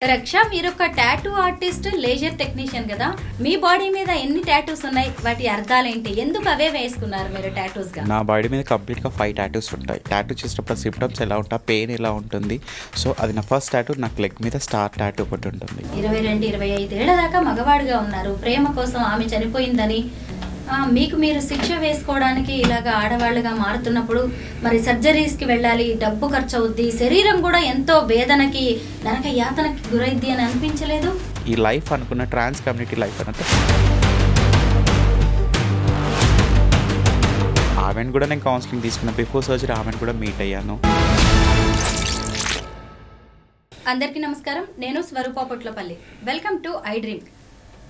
రక్ష మీరు ఒక టాటూ ఆర్టిస్ట్ లేజర్ టెక్నీషియన్ కదా మీ బాడీ మీద ఎన్ని టాటూస్ ఉన్నాయి వాటి అర్థాలు ఏంటి ఎందుకు అవే వేసుకున్నారు మీరు టాటూస్ గా నా బాడీ మీద కంప్లీట్ గా 5 టాటూస్ ఉంటాయి టాటూ చేసినప్పుడు సింప్టమ్స్ ఎలా ఉంటా పెయిన్ ఎలా ఉంటుంది సో అది నా ఫస్ట్ టాటూ నాకు లెగ్ మీద స్టార్ టాటూ ఒకటి ఉంటుంది 22-25 ఏళ్ల దాకా మగవాడిగా ఉన్నారు ప్రేమ కోసం ఆమె చనిపోయిందని మీకు మీరు శిక్ష వేసుకోవడానికి ఇలాగా ఆడవాళ్ళుగా మారుతున్నప్పుడు మరి సర్జరీస్కి వెళ్ళాలి డబ్బు ఖర్చు అవుద్ది శరీరం కూడా ఎంతో వేదనకి నరక యాతనకి గురైద్ది అని అనిపించలేదు ఈ లైఫ్ అనుకున్న ట్రాన్స్ కమ్యూనిటీ లైఫ్ అనంటే ఆమెను కూడా నేను కౌన్సిలింగ్ తీసుకున్నా బిఫోర్ సర్జరీ ఆమెను కూడా మీట్ అయ్యాను అందరికీ నమస్కారం నేను Swaroopa Potlapalli welcome to I dream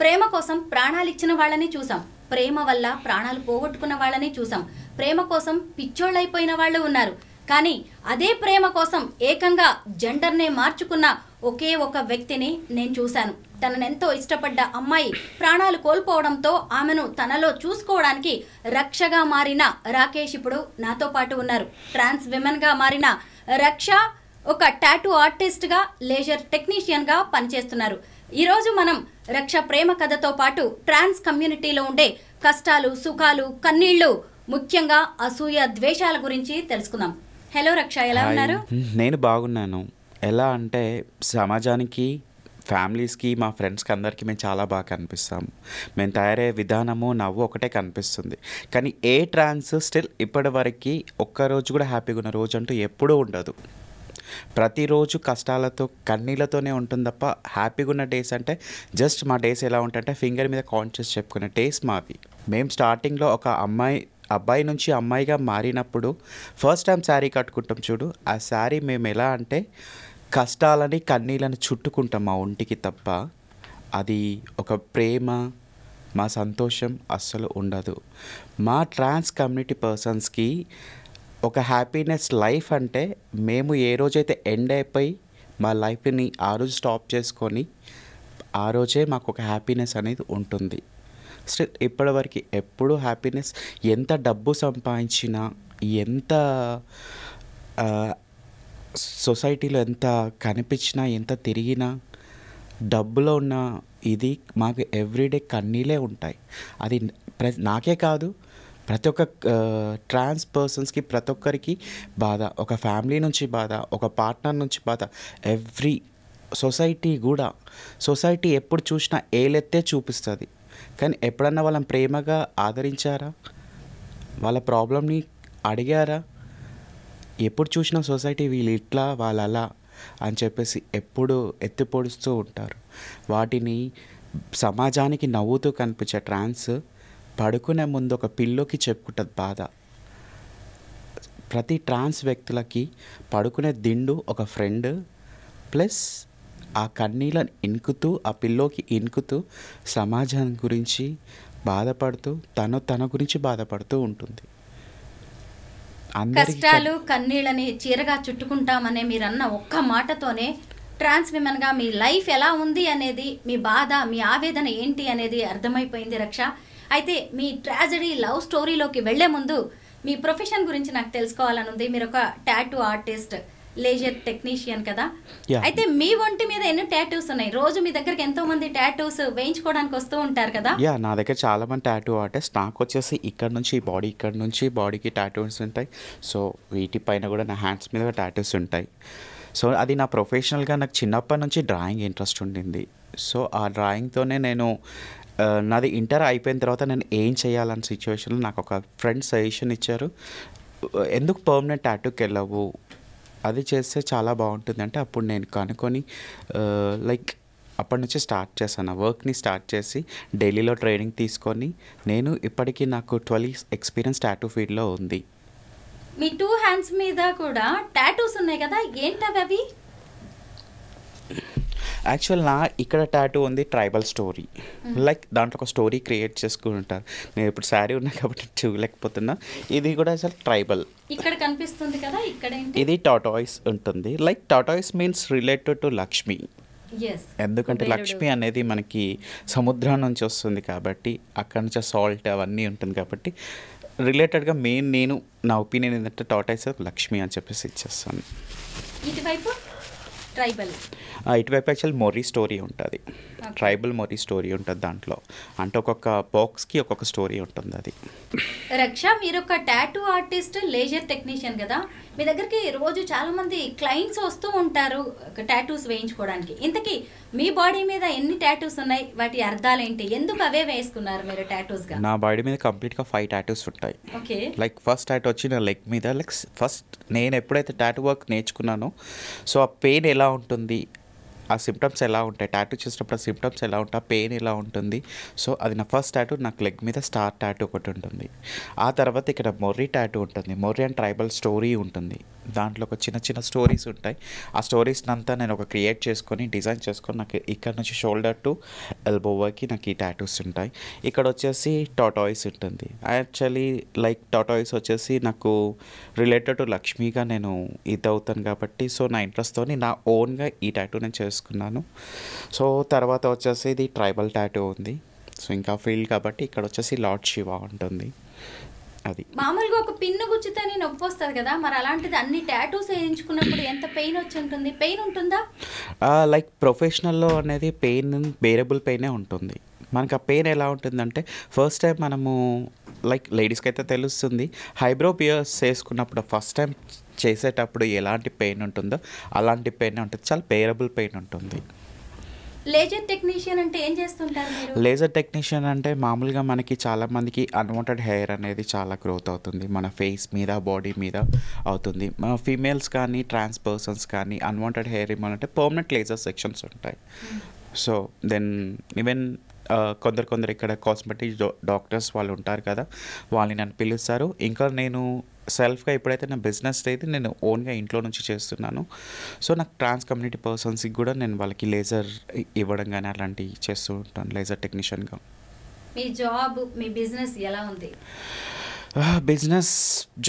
ప్రేమ కోసం ప్రాణాలు ఇచ్చిన వాళ్ళని చూసాం ప్రేమ వల్ల ప్రాణాలు పోగొట్టుకున్న వాళ్ళని చూసాం ప్రేమ కోసం పిచ్చోళ్ళైపోయిన వాళ్ళు ఉన్నారు కానీ అదే ప్రేమ కోసం ఏకంగా జెండర్నే మార్చుకున్న ఒకే ఒక వ్యక్తిని నేను చూశాను తననెంతో ఇష్టపడ్డ అమ్మాయి ప్రాణాలు కోల్పోవడంతో ఆమెను తనలో చూసుకోవడానికి రక్షగా మారిన రాకేష్ ఇప్పుడు నాతో పాటు ఉన్నారు ట్రాన్స్ విమెన్గా మారిన రక్ష ఒక టాటూ ఆర్టిస్ట్గా లేజర్ టెక్నీషియన్గా పనిచేస్తున్నారు ఈరోజు మనం రక్ష ప్రేమ కథతో పాటు ట్రాన్స్ కమ్యూనిటీలో ఉండే కష్టాలు సుఖాలు కన్నీళ్లు ముఖ్యంగా అసూయ ద్వేషాల గురించి తెలుసుకుందాం హలో రక్ష ఎలా ఉన్నారు నేను బాగున్నాను ఎలా అంటే సమాజానికి ఫ్యామిలీస్కి మా ఫ్రెండ్స్కి అందరికీ మేము చాలా బాగా కనిపిస్తాము మేము తయారయ్యే విధానము నవ్వు ఒకటే కనిపిస్తుంది కానీ ఏ ట్రాన్స్ స్టిల్ ఇప్పటి వరకు ఒక్కరోజు కూడా హ్యాపీగా ఉన్న రోజు అంటూ ఎప్పుడూ ఉండదు ప్రతిరోజు కష్టాలతో కన్నీళ్ళతోనే ఉంటుంది తప్ప హ్యాపీగా ఉన్న డేస్ అంటే జస్ట్ మా డేస్ ఎలా ఉంటాయంటే ఫింగర్ మీద కాన్షియస్ చెప్పుకునే డేస్ మావి మేము స్టార్టింగ్లో ఒక అబ్బాయి నుంచి అమ్మాయిగా మారినప్పుడు ఫస్ట్ టైం శారీ కట్టుకుంటాం చూడు ఆ శారీ మేము ఎలా అంటే కష్టాలని కన్నీళ్ళని చుట్టుకుంటాం మా ఒంటికి తప్ప అది ఒక ప్రేమ మా సంతోషం అస్సలు ఉండదు మా ట్రాన్స్ కమ్యూనిటీ పర్సన్స్కి ఒక హ్యాపీనెస్ లైఫ్ అంటే మేము ఏ రోజైతే ఎండ్ అయిపోయి మా లైఫ్ని ఆ రోజు స్టాప్ చేసుకొని ఆ రోజే మాకు ఒక హ్యాపీనెస్ అనేది ఉంటుంది స్టిల్ ఇప్పటివరకు ఎప్పుడు హ్యాపీనెస్ ఎంత డబ్బు సంపాదించినా ఎంత సొసైటీలో ఎంత కనిపించినా ఎంత తిరిగినా డబ్బులో ఉన్న ఇది మాకు ఎవ్రీడే కన్నీలే ఉంటాయి అది నాకే కాదు ప్రతి ఒక్క ట్రాన్స్ పర్సన్స్కి ప్రతి ఒక్కరికి బాధ ఒక ఫ్యామిలీ నుంచి బాధ ఒక పార్ట్నర్ నుంచి బాధ ఎవ్రీ సొసైటీ ఎప్పుడు చూసినా ఏలెత్తే చూపిస్తుంది కానీ ఎప్పుడన్నా వాళ్ళని ప్రేమగా ఆదరించారా వాళ్ళ ప్రాబ్లమ్ని అడిగారా ఎప్పుడు చూసినా సొసైటీ వీళ్ళు ఇట్లా వాళ్ళు అలా అని చెప్పేసి ఎప్పుడు ఎత్తి పొడుస్తూ ఉంటారు వాటిని సమాజానికి నవ్వుతూ కనిపించే ట్రాన్స్ పడుకునే ముందు ఒక పిల్లోకి చెప్పుకుంటుంది బాధ ప్రతి ట్రాన్స్ వ్యక్తులకి పడుకునే దిండు ఒక ఫ్రెండ్ ప్లస్ ఆ కన్నీళ్ళని ఇనుకుతూ ఆ పిల్లోకి ఇనుకుతూ సమాజం గురించి బాధపడుతూ తన గురించి బాధపడుతూ ఉంటుంది కష్టాలు కన్నీళ్ళని చీరగా చుట్టుకుంటామనే మీరన్న ఒక్క మాటతోనే ట్రాన్స్ విమెన్గా మీ లైఫ్ ఎలా ఉంది అనేది మీ బాధ మీ ఆవేదన ఏంటి అనేది అర్థమైపోయింది రక్ష అయితే మీ ట్రాజడీ లవ్ స్టోరీలోకి వెళ్లే ముందు మీ ప్రొఫెషన్ గురించి నాకు తెలుసుకోవాలని ఉంది మీరు ఒక టాటూ ఆర్టిస్ట్ లేజర్ టెక్నీషియన్ కదా అయితే మీ ఒంటి మీద ఎన్ని టాటూస్ ఉన్నాయి రోజు మీ దగ్గరికి ఎంతో మంది టాటూస్ వేయించుకోవడానికి వస్తూ ఉంటారు కదా నా దగ్గర చాలా మంది టాటూ ఆర్టిస్ట్ నాకు వచ్చేసి ఇక్కడ నుంచి బాడీకి టాటూస్ ఉంటాయి సో వీటిపైన కూడా నా హ్యాండ్స్ మీద టాటూస్ ఉంటాయి సో అది నా ప్రొఫెషనల్గా నాకు చిన్నప్పటి నుంచి డ్రాయింగ్ ఇంట్రెస్ట్ ఉండింది సో ఆ డ్రాయింగ్తోనే నేను నాది ఇంటర్ అయిపోయిన తర్వాత నేను ఏం చేయాలన్న సిచ్యువేషన్లో నాకు ఒక ఫ్రెండ్ సజెషన్ ఇచ్చారు ఎందుకు పర్మనెంట్ టాటూకి వెళ్ళవు అది చేస్తే చాలా బాగుంటుంది అంటే అప్పుడు నేను కనుక్కొని లైక్ అప్పటి నుంచి స్టార్ట్ చేశాను వర్క్ని స్టార్ట్ చేసి ఢిల్లీలో ట్రైనింగ్ తీసుకొని నేను ఇప్పటికీ నాకు 12 years ఎక్స్పీరియన్స్ టాటూ ఫీల్డ్లో ఉంది మీ 2 హ్యాండ్స్ మీద కూడా టాటూస్ ఉన్నాయి కదా ఏంటవి అవి యాక్చువల్ ఇక్కడ టాటూ ఉంది ట్రైబల్ స్టోరీ లైక్ దాంట్లో ఒక స్టోరీ క్రియేట్ చేసుకుని ఉంటారు నేను ఇప్పుడు శారీ ఉన్నా కాబట్టి చూడలేకపోతున్నా ఇది కూడా అసలు ట్రైబల్ ఇక్కడ కనిపిస్తుంది కదా ఇక్కడ ఇది టాటాయిస్ ఉంటుంది like tortoise means related to Lakshmi ఎందుకంటే లక్ష్మి అనేది మనకి సముద్రం నుంచి వస్తుంది కాబట్టి అక్కడ నుంచి సాల్ట్ అవన్నీ ఉంటుంది కాబట్టి రిలేటెడ్గా నేను నా ఒపీనియన్ ఏంటంటే టాటాయిస్ లక్ష్మి అని చెప్పేసి ఇచ్చేస్తాను ఇటువైపు ట్రైబల్? ఇటువైపు యాక్చువల్ మొర్రీ స్టోరీ ఉంటుంది, ట్రైబల్ మొర్రీ స్టోరీ ఉంటుంది దాంట్లో. అంటే ఒక్కొక్క బాక్స్కి ఒక్కొక్క స్టోరీ ఉంటుంది అది. రక్ష, మీరు ఒక టాటూ ఆర్టిస్ట్, లేజర్ టెక్నీషియన్ కదా, మీ దగ్గరికి రోజు చాలా మంది క్లయింట్స్ వస్తూ ఉంటారు టాటూస్ వేయించుకోవడానికి. ఇంతకీ మీ బాడీ మీద ఎన్ని టాటూస్ ఉన్నాయి, వాటి అర్థాలు ఏంటి, ఎందుకు అవే వేసుకున్నారు మీరు టాటూస్ గా? నా బాడీ మీద కంప్లీట్గా 5 టాటూస్ ఉంటాయి. ఓకే. లైక్ ఫస్ట్ టాటూ వచ్చి నా లెగ్ మీద. లైక్ ఫస్ట్ నేను ఎప్పుడైతే టాటూ వర్క్ నేర్చుకున్నానో, సో ఆ పెయిన్ ఎలా ఉంటుంది, ఆ సిమ్టమ్స్ ఎలా ఉంటాయి, టాటూ చేసినప్పుడు ఆ సిమ్టమ్స్ ఎలా ఉంటాయి, ఆ పెయిన్ ఎలా ఉంటుంది, సో అది నా ఫస్ట్ టాటూ. నాకు లెగ్ మీద స్టార్ టాటూ ఒకటి ఉంటుంది. ఆ తర్వాత ఇక్కడ మొర్రీ టాటూ ఉంటుంది. మొర్రీ అండ్ ట్రైబల్ స్టోరీ ఉంటుంది. దాంట్లో ఒక చిన్న చిన్న స్టోరీస్ ఉంటాయి. ఆ స్టోరీస్ని అంతా నేను ఒక క్రియేట్ చేసుకొని డిజైన్ చేసుకొని నాకు ఇక్కడ నుంచి షోల్డర్ టు ఎల్బో వరకు నాకు ఈ టాటూస్ ఉంటాయి. ఇక్కడ వచ్చేసి టాటాయిస్ ఉంటుంది. యాక్చువల్లీ లైక్ టాటాయిస్ వచ్చేసి నాకు రిలేటెడ్ టు లక్ష్మిగా నేను ఇది అవుతాను కాబట్టి, సో నా ఇంట్రెస్ట్తో నా ఓన్గా ఈ టాటూ నేను చేసుకున్నాను. సో తర్వాత వచ్చేసి ఇది ట్రైబల్ టాటూ ఉంది. సో ఇంకా ఫీల్డ్ కాబట్టి ఇక్కడ వచ్చేసి లార్డ్ శివ ఉంటుంది. అది మామూలుగా ఒక పిన్ను గుచ్చితేనే నొప్పి వస్తుంది కదా, మరి అలాంటిది అన్ని టాటూస్ వేయించుకున్నప్పుడు ఎంత పెయిన్ వచ్చి ఉంటుంది? పెయిన్ ఉంటుందా? లైక్ ప్రొఫెషనల్లో అనేది పెయిన్ బేరబుల్ పెయినే ఉంటుంది. మనకు ఆ పెయిన్ ఎలా ఉంటుందంటే, ఫస్ట్ టైం మనము లైక్ లేడీస్కి అయితే తెలుస్తుంది, హైబ్రో పియర్స్ చేసుకున్నప్పుడు ఫస్ట్ టైం చేసేటప్పుడు ఎలాంటి పెయిన్ ఉంటుందో అలాంటి పెయిన్ ఉంటుంది. చాలా బేరబుల్ పెయిన్ ఉంటుంది. లేజర్ టెక్నీషియన్ అంటే ఏం చేస్తుంటారు మీరు? లేజర్ టెక్నీషియన్ అంటే మామూలుగా మనకి చాలామందికి అన్వాంటెడ్ హెయిర్ అనేది చాలా గ్రోత్ అవుతుంది, మన ఫేస్ మీద బాడీ మీద అవుతుంది. ఫీమేల్స్ కానీ ట్రాన్స్ పర్సన్స్ కానీ అన్వాంటెడ్ హెయిర్ ఏమంటే పర్మనెంట్ లేజర్ సెక్షన్స్ ఉంటాయి. సో దెన్ ఈవెన్ కొందరు ఇక్కడ కాస్మెటిక్ డాక్టర్స్ వాళ్ళు ఉంటారు కదా, వాళ్ళని నన్ను పిలుస్తారు. ఇంకా నేను సెల్ఫ్గా ఎప్పుడైతే నా బిజినెస్ అయితే నేను ఓన్గా ఇంట్లో నుంచి చేస్తున్నాను. సో నాకు ట్రాన్స్ కమ్యూనిటీ పర్సన్స్కి కూడా నేను వాళ్ళకి లేజర్ ఇవ్వడం కానీ అలాంటివి చేస్తూ ఉంటాను లేజర్ టెక్నీషియన్గా. మీ జాబ్, మీ బిజినెస్ ఎలా ఉంది? బిజినెస్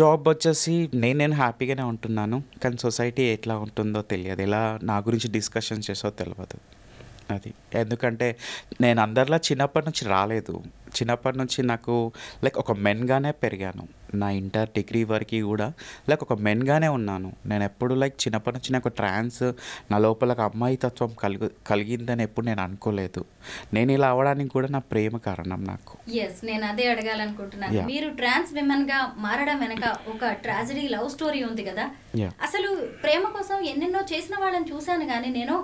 జాబ్ వచ్చేసి నేను హ్యాపీగానే ఉంటున్నాను, కానీ సొసైటీ ఎట్లా ఉంటుందో తెలియదు, ఎలా నా గురించి డిస్కషన్ చేసో తెలియదు. అది ఎందుకంటే నేను అందరిలా చిన్నప్పటి నుంచి రాలేదు. చిన్నప్పటి నుంచి నాకు లైక్ ఒక మెన్గానే పెరిగాను. నా ఇంటర్ డిగ్రీ వరకు కూడా లైక్ ఒక మెన్గానే ఉన్నాను. నేను ఎప్పుడు లైక్ చిన్నప్పటి నుంచి నాకు ట్రాన్స్ నా లోపల ఒక అమ్మాయి తత్వం కలిగిందని ఎప్పుడు నేను అనుకోలేదు. నేను ఇలా అవ్వడానికి కూడా నా ప్రేమ కారణం నాకు. ఎస్, నేను అదే అడగాలనుకుంటున్నాను. మీరు ట్రాన్స్ విమెన్ గా మారడం వెనక ఒక ట్రాజడీ లవ్ స్టోరీ ఉంది కదా. అసలు ప్రేమ కోసం ఎన్నెన్నో చేసిన వాళ్ళని చూశాను, కానీ నేను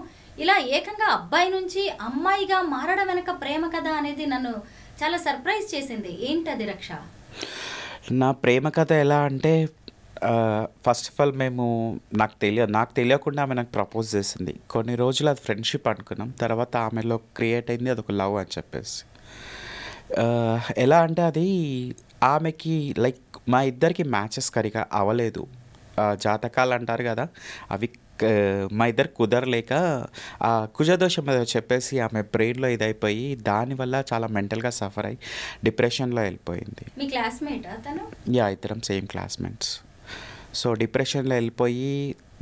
ఇలా ఏకంగా అబ్బాయి నుంచి అమ్మాయిగా మారడం వెనక ప్రేమ కథ అనేది నన్ను చాలా సర్ప్రైజ్ చేసింది. ఏంటది రక్ష? నా ప్రేమ కథ ఎలా అంటే, ఫస్ట్ ఆఫ్ ఆల్ నాకు తెలియకుండా ఆమె నాకు ప్రపోజ్ చేసింది. కొన్ని రోజులు అది ఫ్రెండ్షిప్ అనుకున్నాం, తర్వాత ఆమెలో క్రియేట్ అయింది అదొక లవ్ అని చెప్పేసి. ఎలా అంటే అది ఆమెకి లైక్ మా ఇద్దరికి మ్యాచెస్ సరిగా అవ్వలేదు. జాతకాలు అంటారు కదా, అవి మా ఇద్దరు కుదరలేక కుజదోషం ఏదో చెప్పేసి ఆమె బ్రెయిన్లో ఇదైపోయి దానివల్ల చాలా మెంటల్గా సఫర్ అయ్యి డిప్రెషన్లో వెళ్ళిపోయింది. మీ క్లాస్మేట్ అతను? ఇద్దరం సేమ్ క్లాస్మేట్స్. సో డిప్రెషన్లో వెళ్ళిపోయి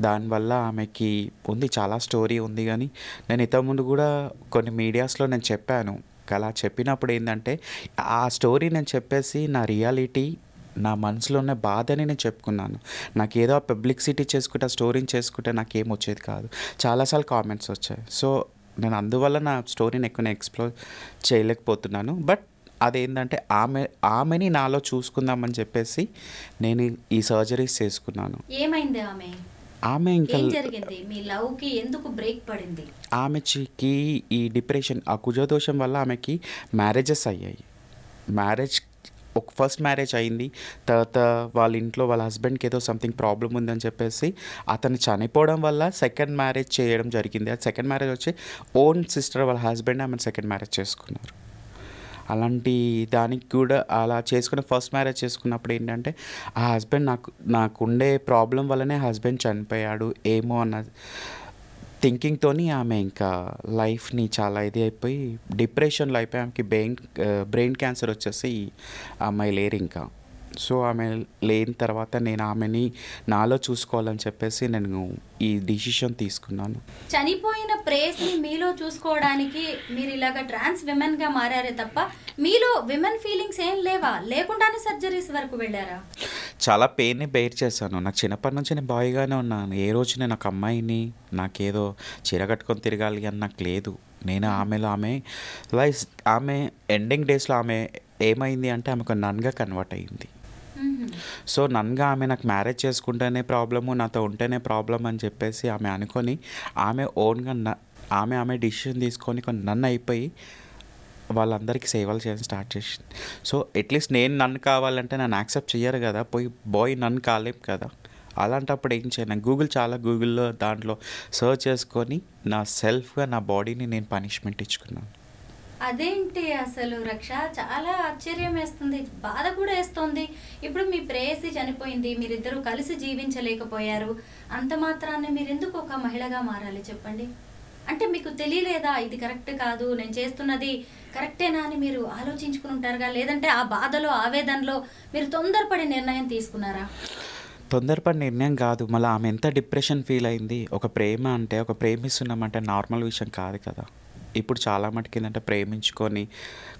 దానివల్ల ఆమెకి ఉంది చాలా స్టోరీ ఉంది. కానీ నేను ఇంతకుముందు కూడా కొన్ని మీడియాస్లో నేను చెప్పాను. అలా చెప్పినప్పుడు ఏంటంటే ఆ స్టోరీ నేను చెప్పేసి నా రియాలిటీ, నా మనసులో ఉన్న బాధని నేను చెప్పుకున్నాను. నాకు ఏదో పబ్లిసిటీ చేసుకుంటే, స్టోరీని చేసుకుంటే నాకేం వచ్చేది కాదు. చాలాసార్లు కామెంట్స్ వచ్చాయి. సో నేను అందువల్ల నా స్టోరీని ఎక్కువ ఎక్స్ప్లోర్ చేయలేకపోతున్నాను. బట్ అదేంటంటే ఆమెని నాలో చూసుకుందామని చెప్పేసి నేను ఈ సర్జరీస్ చేసుకున్నాను. ఏమైంది ఆమె ఇంకా జరిగింది? మీ లవ్కి ఎందుకు బ్రేక్ పడింది? ఆమెకి ఈ డిప్రెషన్, ఆ కుజదోషం వల్ల ఆమెకి మ్యారేజెస్ అయ్యాయి. ఫస్ట్ మ్యారేజ్ అయింది, తర్వాత వాళ్ళ ఇంట్లో వాళ్ళ హస్బెండ్కి ఏదో సంథింగ్ ప్రాబ్లం ఉందని చెప్పేసి అతను చనిపోవడం వల్ల సెకండ్ మ్యారేజ్ చేయడం జరిగింది. అది సెకండ్ మ్యారేజ్ వచ్చి ఓన్ సిస్టర్ వాళ్ళ హస్బెండ్ ఆమెను సెకండ్ మ్యారేజ్ చేసుకున్నారు. అలాంటి దానికి కూడా అలా చేసుకున్న ఫస్ట్ మ్యారేజ్ చేసుకున్నప్పుడు ఏంటంటే ఆ హస్బెండ్ నాకు ఉండే ప్రాబ్లం వల్లనే హస్బెండ్ చనిపోయాడు ఏమో అన్న థింకింగ్తోని ఆమె ఇంకా లైఫ్ని చాలా ఇది అయిపోయి డిప్రెషన్లో అయిపోయి ఆమెకి బ్రెయిన్ క్యాన్సర్ వచ్చేసి అమ్మాయి లేరు ఇంకా. సో ఆమె లేని తర్వాత నేను ఆమెని నాలో చూసుకోవాలని చెప్పేసి నేను ఈ డిసిషన్ తీసుకున్నాను. చనిపోయిన ప్రేస్ని మీలో చూసుకోవడానికి మీరు ఇలాగ ట్రాన్స్ విమెన్గా మారారే తప్ప మీలో విమెన్ ఫీలింగ్స్ ఏం లేవా? లేకుండానే సర్జరీస్ వరకు వెళ్ళారా? చాలా పెయిన్ని బేర్ చేశాను. నాకు చిన్నప్పటి నుంచి నేను బాయ్‌గానే ఉన్నాను. ఏ రోజు నేను ఒక అమ్మాయిని నాకేదో చీర కట్టుకొని తిరగాలి అని నాకు లేదు. నేను ఆమెలో లైఫ్ ఆమె ఎండింగ్ డేస్‌లో ఆమె ఏమైంది అంటే ఆమె ఒక నన్‌గా కన్వర్ట్ అయింది. హుహు. సో, నన్‌గా ఆమె నాకు మ్యారేజ్ చేసుకుంటేనే ప్రాబ్లము, నాతో ఉంటేనే ప్రాబ్లమ్ అని చెప్పేసి ఆమె అనుకోని ఆమె ఓన్‌గా ఆమె డిసిషన్ తీసుకొని నన్ను అయిపోయి వాళ్ళందరికీ సేవలు చేయడం స్టార్ట్ చేసింది. సో, అట్‌లీస్ట్ నేను నన్ను కావాలంటే నన్ను యాక్సెప్ట్ చెయ్యరు కదా! పోయి బాయ్ నన్ను కాలేం కదా! అలాంటప్పుడు ఏం చేయను. గూగుల్‌లో దాంట్లో సెర్చ్ చేసుకొని నా సెల్ఫ్‌గా నా బాడీని నేను పనిష్మెంట్ ఇచ్చుకున్నాను. అదేంటి అసలు రక్ష? చాలా ఆశ్చర్యం వేస్తుంది. బాధ కూడా ఏస్తోంది. ఇప్పుడు మీ ప్రేయసి చనిపోయింది. మీరిద్దరూ కలిసి జీవించలేకపోయారు. అంత మాత్రాన మీరెందుకు ఒక మహిళగా మారాలి చెప్పండి? అంటే మీకు తెలియలేదా ఇది కరెక్ట్ కాదు, నేను చేస్తున్నది కరెక్టేనా అని మీరు ఆలోచించుకుని ఉంటారుగా? లేదంటే ఆ బాధలో, ఆవేదనలో మీరు తొందరపడి నిర్ణయం తీసుకున్నారా? తొందరపడి నిర్ణయం కాదు. మళ్ళీ ఆమె ఎంత డిప్రెషన్ ఫీల్ అయింది. ఒక ప్రేమ అంటే ఒక ప్రేమిస్తున్నామంటే నార్మల్ విషయం కాదు కదా! ఇప్పుడు చాలా మటుకు ఏందంటే ప్రేమించుకొని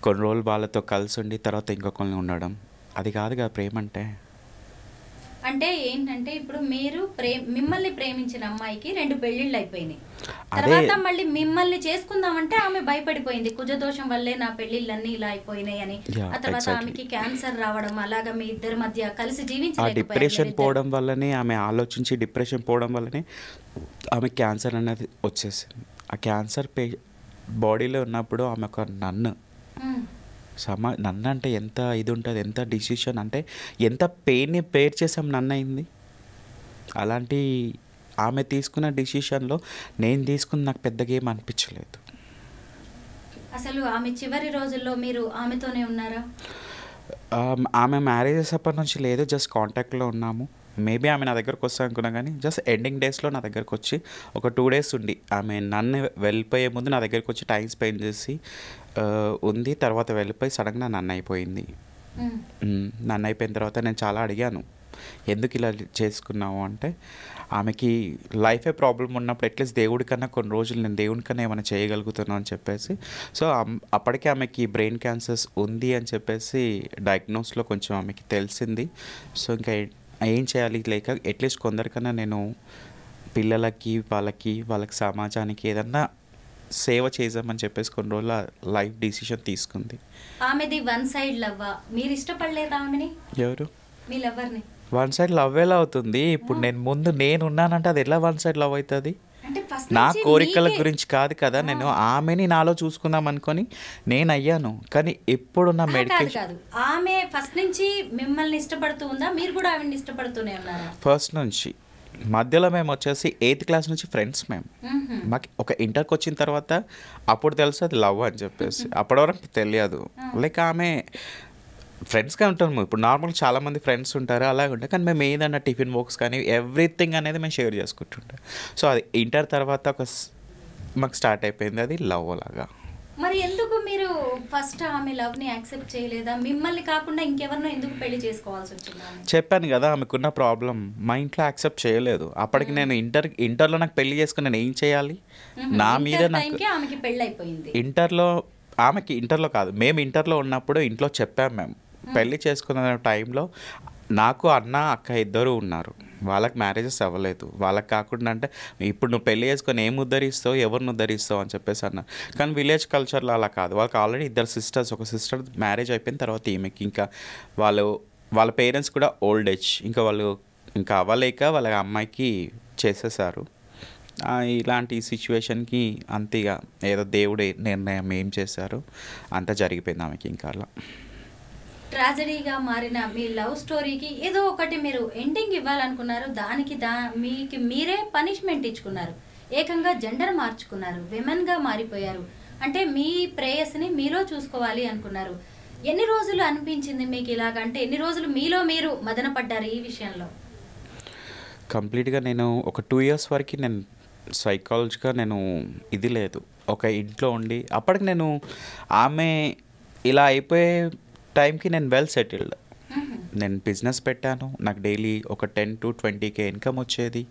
కొన్ని రోజులు వాళ్ళతో కలిసి ఉండి తర్వాత ఇంకొకరిని ఉండడం. అది కాదు కదా ప్రేమ అంటే. అంటే ఏంటంటే ఇప్పుడు మీరు మిమ్మల్ని ప్రేమించిన అమ్మాయికి 2 పెళ్ళిళ్ళు అయిపోయినాయి. అదే తర్వాత మళ్ళీ మిమ్మల్ని చేసుకుందామంటే ఆమె భయపడిపోయింది. కుజదోషం వల్లే నా పెళ్ళిళ్ళన్నీ ఇలా అయిపోయినాయి అని. ఆ తర్వాత ఎగ్జాక్ట్లీ. ఆమెకి క్యాన్సర్ రావడం, అలాగా మీ ఇద్దరి మధ్య కలిసి ఆ జీవించలేకపోయారు డిప్రెషన్ మీరిద్దరు. పోవడం వల్లనే ఆమె ఆలోచించి డిప్రెషన్ పోవడం వల్లనే ఆమె క్యాన్సర్ అనేది వచ్చేసింది. ఆ క్యాన్సర్ బాడీలో ఉన్నప్పుడు ఆమె ఒక ఉమ్. నన్ను అంటే ఎంత ఇది ఉంటుంది, ఎంత డిసిషన్ అంటే ఎంత పెయిన్ని బేర్ చేసాం నన్నయింది. అలాంటి ఆమె తీసుకున్న డిసిషన్లో నేను తీసుకున్న నాకు పెద్దగా ఏం అనిపించలేదు. అసలు ఆమె చివరి రోజుల్లో మీరు ఆమెతోనే ఉన్నారా? ఆమె మ్యారేజెస్ అప్పటి నుంచి లేదు, జస్ట్ కాంటాక్ట్లో ఉన్నాము. మేబీ ఆమె నా దగ్గరకు వస్తా అనుకున్నా కానీ జస్ట్ ఎండింగ్ డేస్లో నా దగ్గరకు వచ్చి ఒక 2 డేస్ ఉండి ఆమె నన్ను వెళ్ళిపోయే ముందు నా దగ్గరకు వచ్చి టైం స్పెండ్ చేసి ఉంది. తర్వాత వెళ్ళిపోయి సడన్గా నన్ను అయిపోయింది. నన్ను అయిపోయిన తర్వాత నేను చాలా అడిగాను, ఎందుకు ఇలా చేసుకున్నావు అంటే, ఆమెకి లైఫే ప్రాబ్లం ఉన్నప్పుడు అట్లీస్ట్ దేవుడి కన్నా కొన్ని రోజులు నేను దేవుడి కన్నా ఏమైనా చేయగలుగుతున్నాను అని చెప్పేసి. సో అప్పటికే ఆమెకి బ్రెయిన్ క్యాన్సర్స్ ఉంది అని చెప్పేసి డయాగ్నోస్లో కొంచెం ఆమెకి తెలిసింది. సో ఇంకా ఏం చేయాలి లేక అట్లీస్ట్ కొందరికన్నా నేను పిల్లలకి వాళ్ళకి సమాజానికి ఏదన్నా సేవ చేద్దామని చెప్పేసి కొన్ని రోజుల లైఫ్ డిసిషన్ తీసుకుంది. ఆమెది వన్ సైడ్ లవ్వా? మీరు ఇష్టపడలేదా ఆమెని, ఎవరు మీ లవ్వర్ని? వన్ సైడ్ లవ్ ఎలా అవుతుంది? ఇప్పుడు నేను ఉన్నానంటే అది ఎలా వన్ సైడ్ లవ్ అవుతుంది? అంటే ఫస్ట్ నా నుంచి కోరికల మీకే గురించి కాదు కదా. నేను ఆమెని నాలో చూసుకుందాం అనుకొని నేను అయ్యాను. కానీ ఇప్పుడు నా కాదు మెడికేషన్ కాదు, ఆమె ఫస్ట్ నుంచి మిమ్మల్ని ఇష్టపడుతూ ఉందా? మీరు కూడా ఆమెని ఇష్టపడుతూనే ఉన్నారా? ఫస్ట్ నుంచి మధ్యలో మేము వచ్చేసి 8th క్లాస్ నుంచి ఫ్రెండ్స్ మేము. మ్మ్హ్మ్. మాకు ఒక ఇంటర్కి వచ్చిన తర్వాత అప్పుడు తెలుసు అది లవ్ అని చెప్పేసి. అప్పటి వరకు తెలియదు. లైక్ ఆమె ఫ్రెండ్స్గా ఉంటాము. ఇప్పుడు నార్మల్ చాలామంది ఫ్రెండ్స్ ఉంటారు, అలాగే ఉంటాయి. కానీ మేము ఏదన్నా టిఫిన్ బాక్స్ కానీ ఎవ్రీథింగ్ అనేది మేము షేర్ చేసుకుంటుంటాం. సో అది ఇంటర్ తర్వాత మాకు స్టార్ట్ అయిపోయింది అది లవ్ లాగా. మరి ఎందుకు మీరు ఫస్ట్ ఆమె లవ్ ని యాక్సెప్ట్ చేయలేదా? మిమ్మల్ని కాకుండా ఇంకెవరినో ఎందుకు పెళ్లి చేసుకోవాల్సి వచ్చింది ఆమె? చెప్పాను కదా ఆమెకున్న ప్రాబ్లం. మా ఇంట్లో యాక్సెప్ట్ చేయలేదు. అప్పటికి నేను ఇంటర్లో నాకు పెళ్లి చేసుకుని నేను ఏం చేయాలి? నా మీద ఇంటర్ నాకు టైంకి ఆమెకి పెళ్లి అయిపోయింది. ఆమెకి ఇంటర్లో కాదు, మేము ఇంటర్లో ఉన్నప్పుడు ఇంట్లో చెప్పాము మేము పెళ్లి చేసుకున్న టైంలో. నాకు అన్న అక్క ఇద్దరు ఉన్నారు, వాళ్ళకి మ్యారేజెస్ అవ్వలేదు. వాళ్ళకి కాకుండా అంటే ఇప్పుడు నువ్వు పెళ్లి చేసుకొని ఏం ఉద్ధరిస్తావు, ఎవరిని ఉద్ధరిస్తావు అని చెప్పేసి అన్న. కానీ విలేజ్ కల్చర్లో అలా కాదు. వాళ్ళకి ఆల్రెడీ 2 సిస్టర్స్, ఒక సిస్టర్ మ్యారేజ్ అయిపోయిన తర్వాత ఈమెకి ఇంకా వాళ్ళ పేరెంట్స్ కూడా ఓల్డ్ ఏజ్, ఇంకా వాళ్ళు ఇంకా అవ్వలేక వాళ్ళ అమ్మాయికి చేసేసారు. ఇలాంటి సిచ్యువేషన్కి అంతేగా ఏదో దేవుడే నిర్ణయం ఏం చేశారో అంతా జరిగిపోయింది ఆమెకి. ఇంకా అలా ట్రాజడీగా మారిన మీ లవ్ స్టోరీకి ఏదో ఒకటి మీరు ఎండింగ్ ఇవ్వాలనుకున్నారు. దానికి మీకు మీరే పనిష్మెంట్ ఇచ్చుకున్నారు. ఏకంగా జెండర్ మార్చుకున్నారు, విమెన్ గా మారిపోయారు. అంటే మీ ప్రేయస్ని మీలో చూసుకోవాలి అనుకున్నారు. ఎన్ని రోజులు అనిపించింది మీకు ఇలాగంటే? ఎన్ని రోజులు మీలో మీరు మదన పడ్డారు ఈ విషయంలో? కంప్లీట్గా నేను ఒక 2 ఇయర్స్ వరకు నేను సైకాలజీగా నేను ఇది లేదు, ఒక ఇంట్లో ఉండి. అప్పటికి నేను ఆమె ఇలా అయిపోయే టైంకి నేను వెల్ సెటిల్డ్. నేను బిజినెస్ పెట్టాను. నాకు డైలీ ఒక 10 to 20K ఇన్కమ్ వచ్చేది.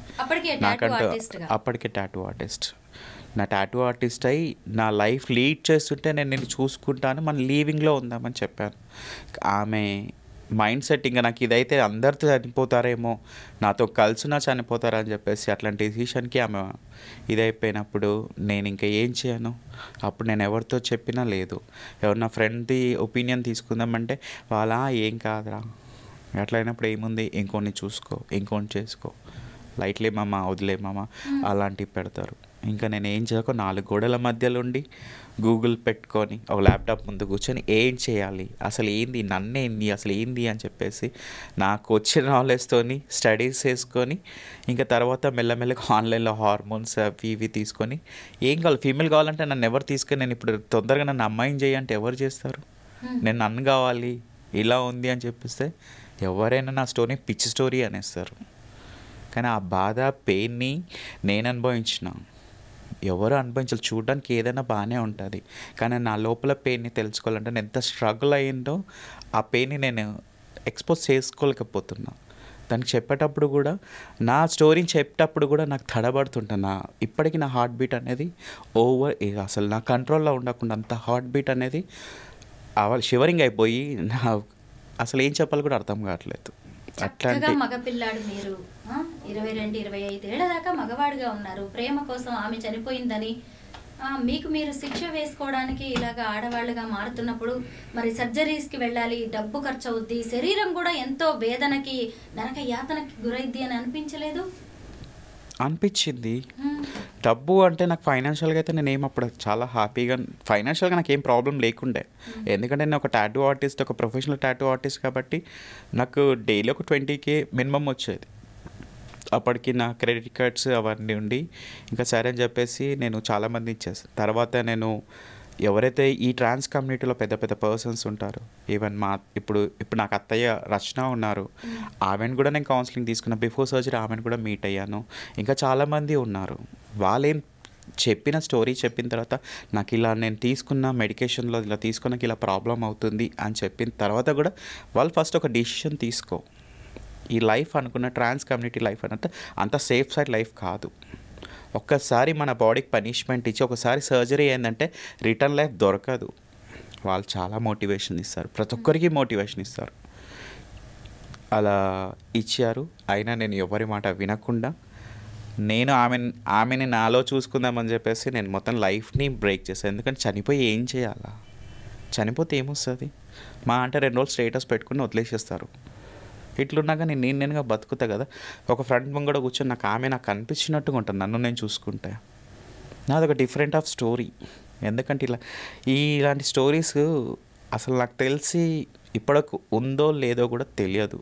నాకంటూ అప్పటికే టాటూ ఆర్టిస్ట్. నా టాటూ ఆర్టిస్ట్ అయి నా లైఫ్ లీడ్ చేస్తుంటే నేను చూసుకుంటాను, మన లీవింగ్లో ఉందామని చెప్పాను. ఆమె మైండ్ సెట్ ఇంకా నాకు ఇదైతే అందరితో చనిపోతారేమో, నాతో కలిసినా చనిపోతారని చెప్పేసి అట్లాంటి డెసిషన్కి ఆమె ఇదైపోయినప్పుడు నేను ఇంకా ఏం చేయను. అప్పుడు నేను ఎవరితో చెప్పినా లేదు. ఎవరు నా ఫ్రెండ్ది ఒపీనియన్ తీసుకుందామంటే వాళ్ళ ఏం కాదురా, అట్లయినప్పుడు ఏముంది, ఇంకొన్ని చూసుకో, ఇంకొన్ని చేసుకో, లైట్లే మామ, వదిలే మామ, అలాంటివి పెడతారు. ఇంకా నేను ఏం చేయక 4 గోడల మధ్యలో ఉండి గూగుల్ పెట్టుకొని ఒక ల్యాప్టాప్ ముందు కూర్చొని ఏం చేయాలి, అసలు ఏంది, నన్నేంది, అసలు ఏంది అని చెప్పేసి నాకు వచ్చిన నాలెడ్జ్తోని స్టడీస్ చేసుకొని ఇంకా తర్వాత మెల్లమెల్లగా ఆన్లైన్లో హార్మోన్స్ అవి ఇవి తీసుకొని ఏం కావాలి, ఫీమేల్ కావాలంటే నన్ను ఎవరు తీసుకొని, నేను ఇప్పుడు తొందరగా నన్ను అమ్మాయిని చేయంటే ఎవరు చేస్తారు, నేను నన్ను కావాలి ఇలా ఉంది అని చెప్పిస్తే ఎవరైనా నా స్టోరీ పిచ్చి స్టోరీ అనేస్తారు. కానీ ఆ బాధ పెయిన్ని నేను అనుభవించిన, ఎవరు అనుభవించాలి. చూడడానికి ఏదైనా బాగానే ఉంటుంది, కానీ నా లోపల పెయిన్ని తెలుసుకోవాలంటే నేను ఎంత స్ట్రగుల్ అయ్యిందో ఆ పెయిన్ని నేను ఎక్స్పోజ్ చేసుకోలేకపోతున్నా. దానికి చెప్పేటప్పుడు కూడా, నా స్టోరీని చెప్పేటప్పుడు కూడా నాకు తడబడుతుంటున్నా. ఇప్పటికీ నా హార్ట్ బీట్ అనేది అసలు నా కంట్రోల్లో ఉండకుండా అంత హార్ట్ బీట్ అనేది షివరింగ్ అయిపోయి నా అసలు ఏం చెప్పాలి కూడా అర్థం కావట్లేదు. చక్కగా మగపిల్లాడు మీరు 22-25 ఏళ్ల దాకా మగవాడిగా ఉన్నారు. ప్రేమ కోసం ఆమె చనిపోయిందని మీకు మీరు శిక్ష వేసుకోవడానికి ఇలాగా ఆడవాళ్ళుగా మారుతున్నప్పుడు మరి సర్జరీస్కి వెళ్ళాలి, డబ్బు ఖర్చు అవుద్ది, శరీరం కూడా ఎంతో వేదనకి నరక యాతనకి గురైద్ది అని అనిపించలేదు? అనిపించింది. డబ్బు అంటే నాకు ఫైనాన్షియల్గా అయితే నేను అప్పుడు చాలా హ్యాపీగా, ఫైనాన్షియల్గా నాకు ఏం ప్రాబ్లం లేకుండే. ఎందుకంటే నేను ఒక టాటూ ఆర్టిస్ట్, ఒక ప్రొఫెషనల్ టాటూ ఆర్టిస్ట్ కాబట్టి నాకు డైలీ ఒక 20K మినిమం వచ్చేది. అప్పటికి నా క్రెడిట్ కార్డ్స్ అవన్నీ ఉండి ఇంకా సరే అని చెప్పేసి నేను చాలామంది ఇచ్చేసాను. తర్వాత నేను ఎవరైతే ఈ ట్రాన్స్ కమ్యూనిటీలో పెద్ద పెద్ద పర్సన్స్ ఉంటారు, ఈవెన్ ఇప్పుడు నాకు అత్తయ్య రచన ఉన్నారు, ఆమెను కూడా నేను కౌన్సిలింగ్ తీసుకున్నా. బిఫోర్ సర్జరీ ఆమెను కూడా మీట్ అయ్యాను. ఇంకా చాలామంది ఉన్నారు. వాళ్ళేం చెప్పిన స్టోరీ చెప్పిన తర్వాత నాకు ఇలా నేను తీసుకున్న మెడికేషన్లో ఇలా తీసుకున్నాక ఇలా ప్రాబ్లం అవుతుంది అని చెప్పిన తర్వాత కూడా వాళ్ళు ఫస్ట్ ఒక డిసిషన్ తీసుకో, ఈ లైఫ్ అనుకున్న ట్రాన్స్ కమ్యూనిటీ లైఫ్ అంటే అంత సేఫ్ సైడ్ లైఫ్ కాదు. ఒక్కసారి మన బాడీకి పనిష్మెంట్ ఇచ్చి ఒకసారి సర్జరీ అయిందంటే రిటర్న్ లైఫ్ దొరకదు. వాళ్ళు చాలా మోటివేషన్ ఇస్తారు, ప్రతి ఒక్కరికి మోటివేషన్ ఇస్తారు. అలా ఇచ్చారు. అయినా నేను ఎవరి మాట వినకుండా నేను ఆమెని నాలో చూసుకుందామని చెప్పేసి నేను మొత్తం లైఫ్ని బ్రేక్ చేశాను. ఎందుకంటే చనిపోయి ఏం చేయాలా, చనిపోతే ఏమొస్తుంది, మా అంటే 2 రోజులు స్టేటస్ పెట్టుకుని వదిలేసేస్తారు. ఇట్లున్నాక నేనుగా బతుకుతా కదా. ఒక ఫ్రెండ్ ముంగడ కూర్చొని నాకు ఆమె నాకు కనిపించినట్టుగా ఉంటుంది, నన్ను నేను చూసుకుంటే. నాదొక డిఫరెంట్ ఆఫ్ స్టోరీ. ఎందుకంటే ఇలాంటి స్టోరీస్ అసలు నాకు తెలిసి ఇప్పటికి ఉందో లేదో కూడా తెలియదు.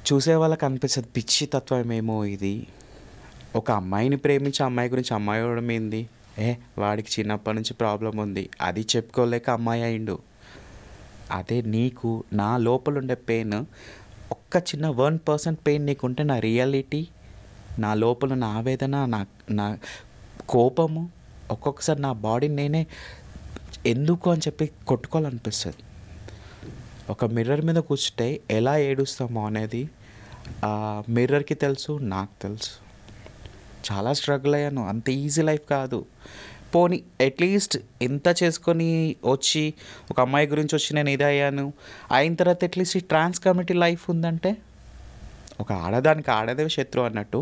చూసే వాళ్ళకి అనిపిస్తుంది పిచ్చి తత్వం ఏమో ఇది. ఒక అమ్మాయిని ప్రేమించి అమ్మాయి గురించి అమ్మాయి అవడం ఏంది, వాడికి చిన్నప్పటి నుంచి ప్రాబ్లం ఉంది, అది చెప్పుకోలేక అమ్మాయి అయిండు. అదే నీకు నా లోపల ఉండే పెయిన్, ఒక్క చిన్న 1% పెయిన్ నీకుంటే నా రియాలిటీ, నా లోపల నా ఆవేదన, నా కోపము, ఒక్కొక్కసారి నా బాడీని నేనే ఎందుకు అని చెప్పి కొట్టుకోవాలనిపిస్తుంది. ఒక మిర్రర్ మీద కూర్చుంటే ఎలా ఏడుస్తామో అనేది ఆ మిర్రర్కి తెలుసు, నాకు తెలుసు. చాలా స్ట్రగుల్ అయ్యాను. అంత ఈజీ లైఫ్ కాదు. పోనీ అట్లీస్ట్ ఎంత చేసుకొని వచ్చి ఒక అమ్మాయి గురించి వచ్చి నేను ఇది అయ్యాను, అయిన తర్వాత అట్లీస్ట్ ఈ ట్రాన్స్ కమ్యూనిటీ లైఫ్ ఉందంటే, ఒక ఆడదానికి ఆడదే శత్రువు అన్నట్టు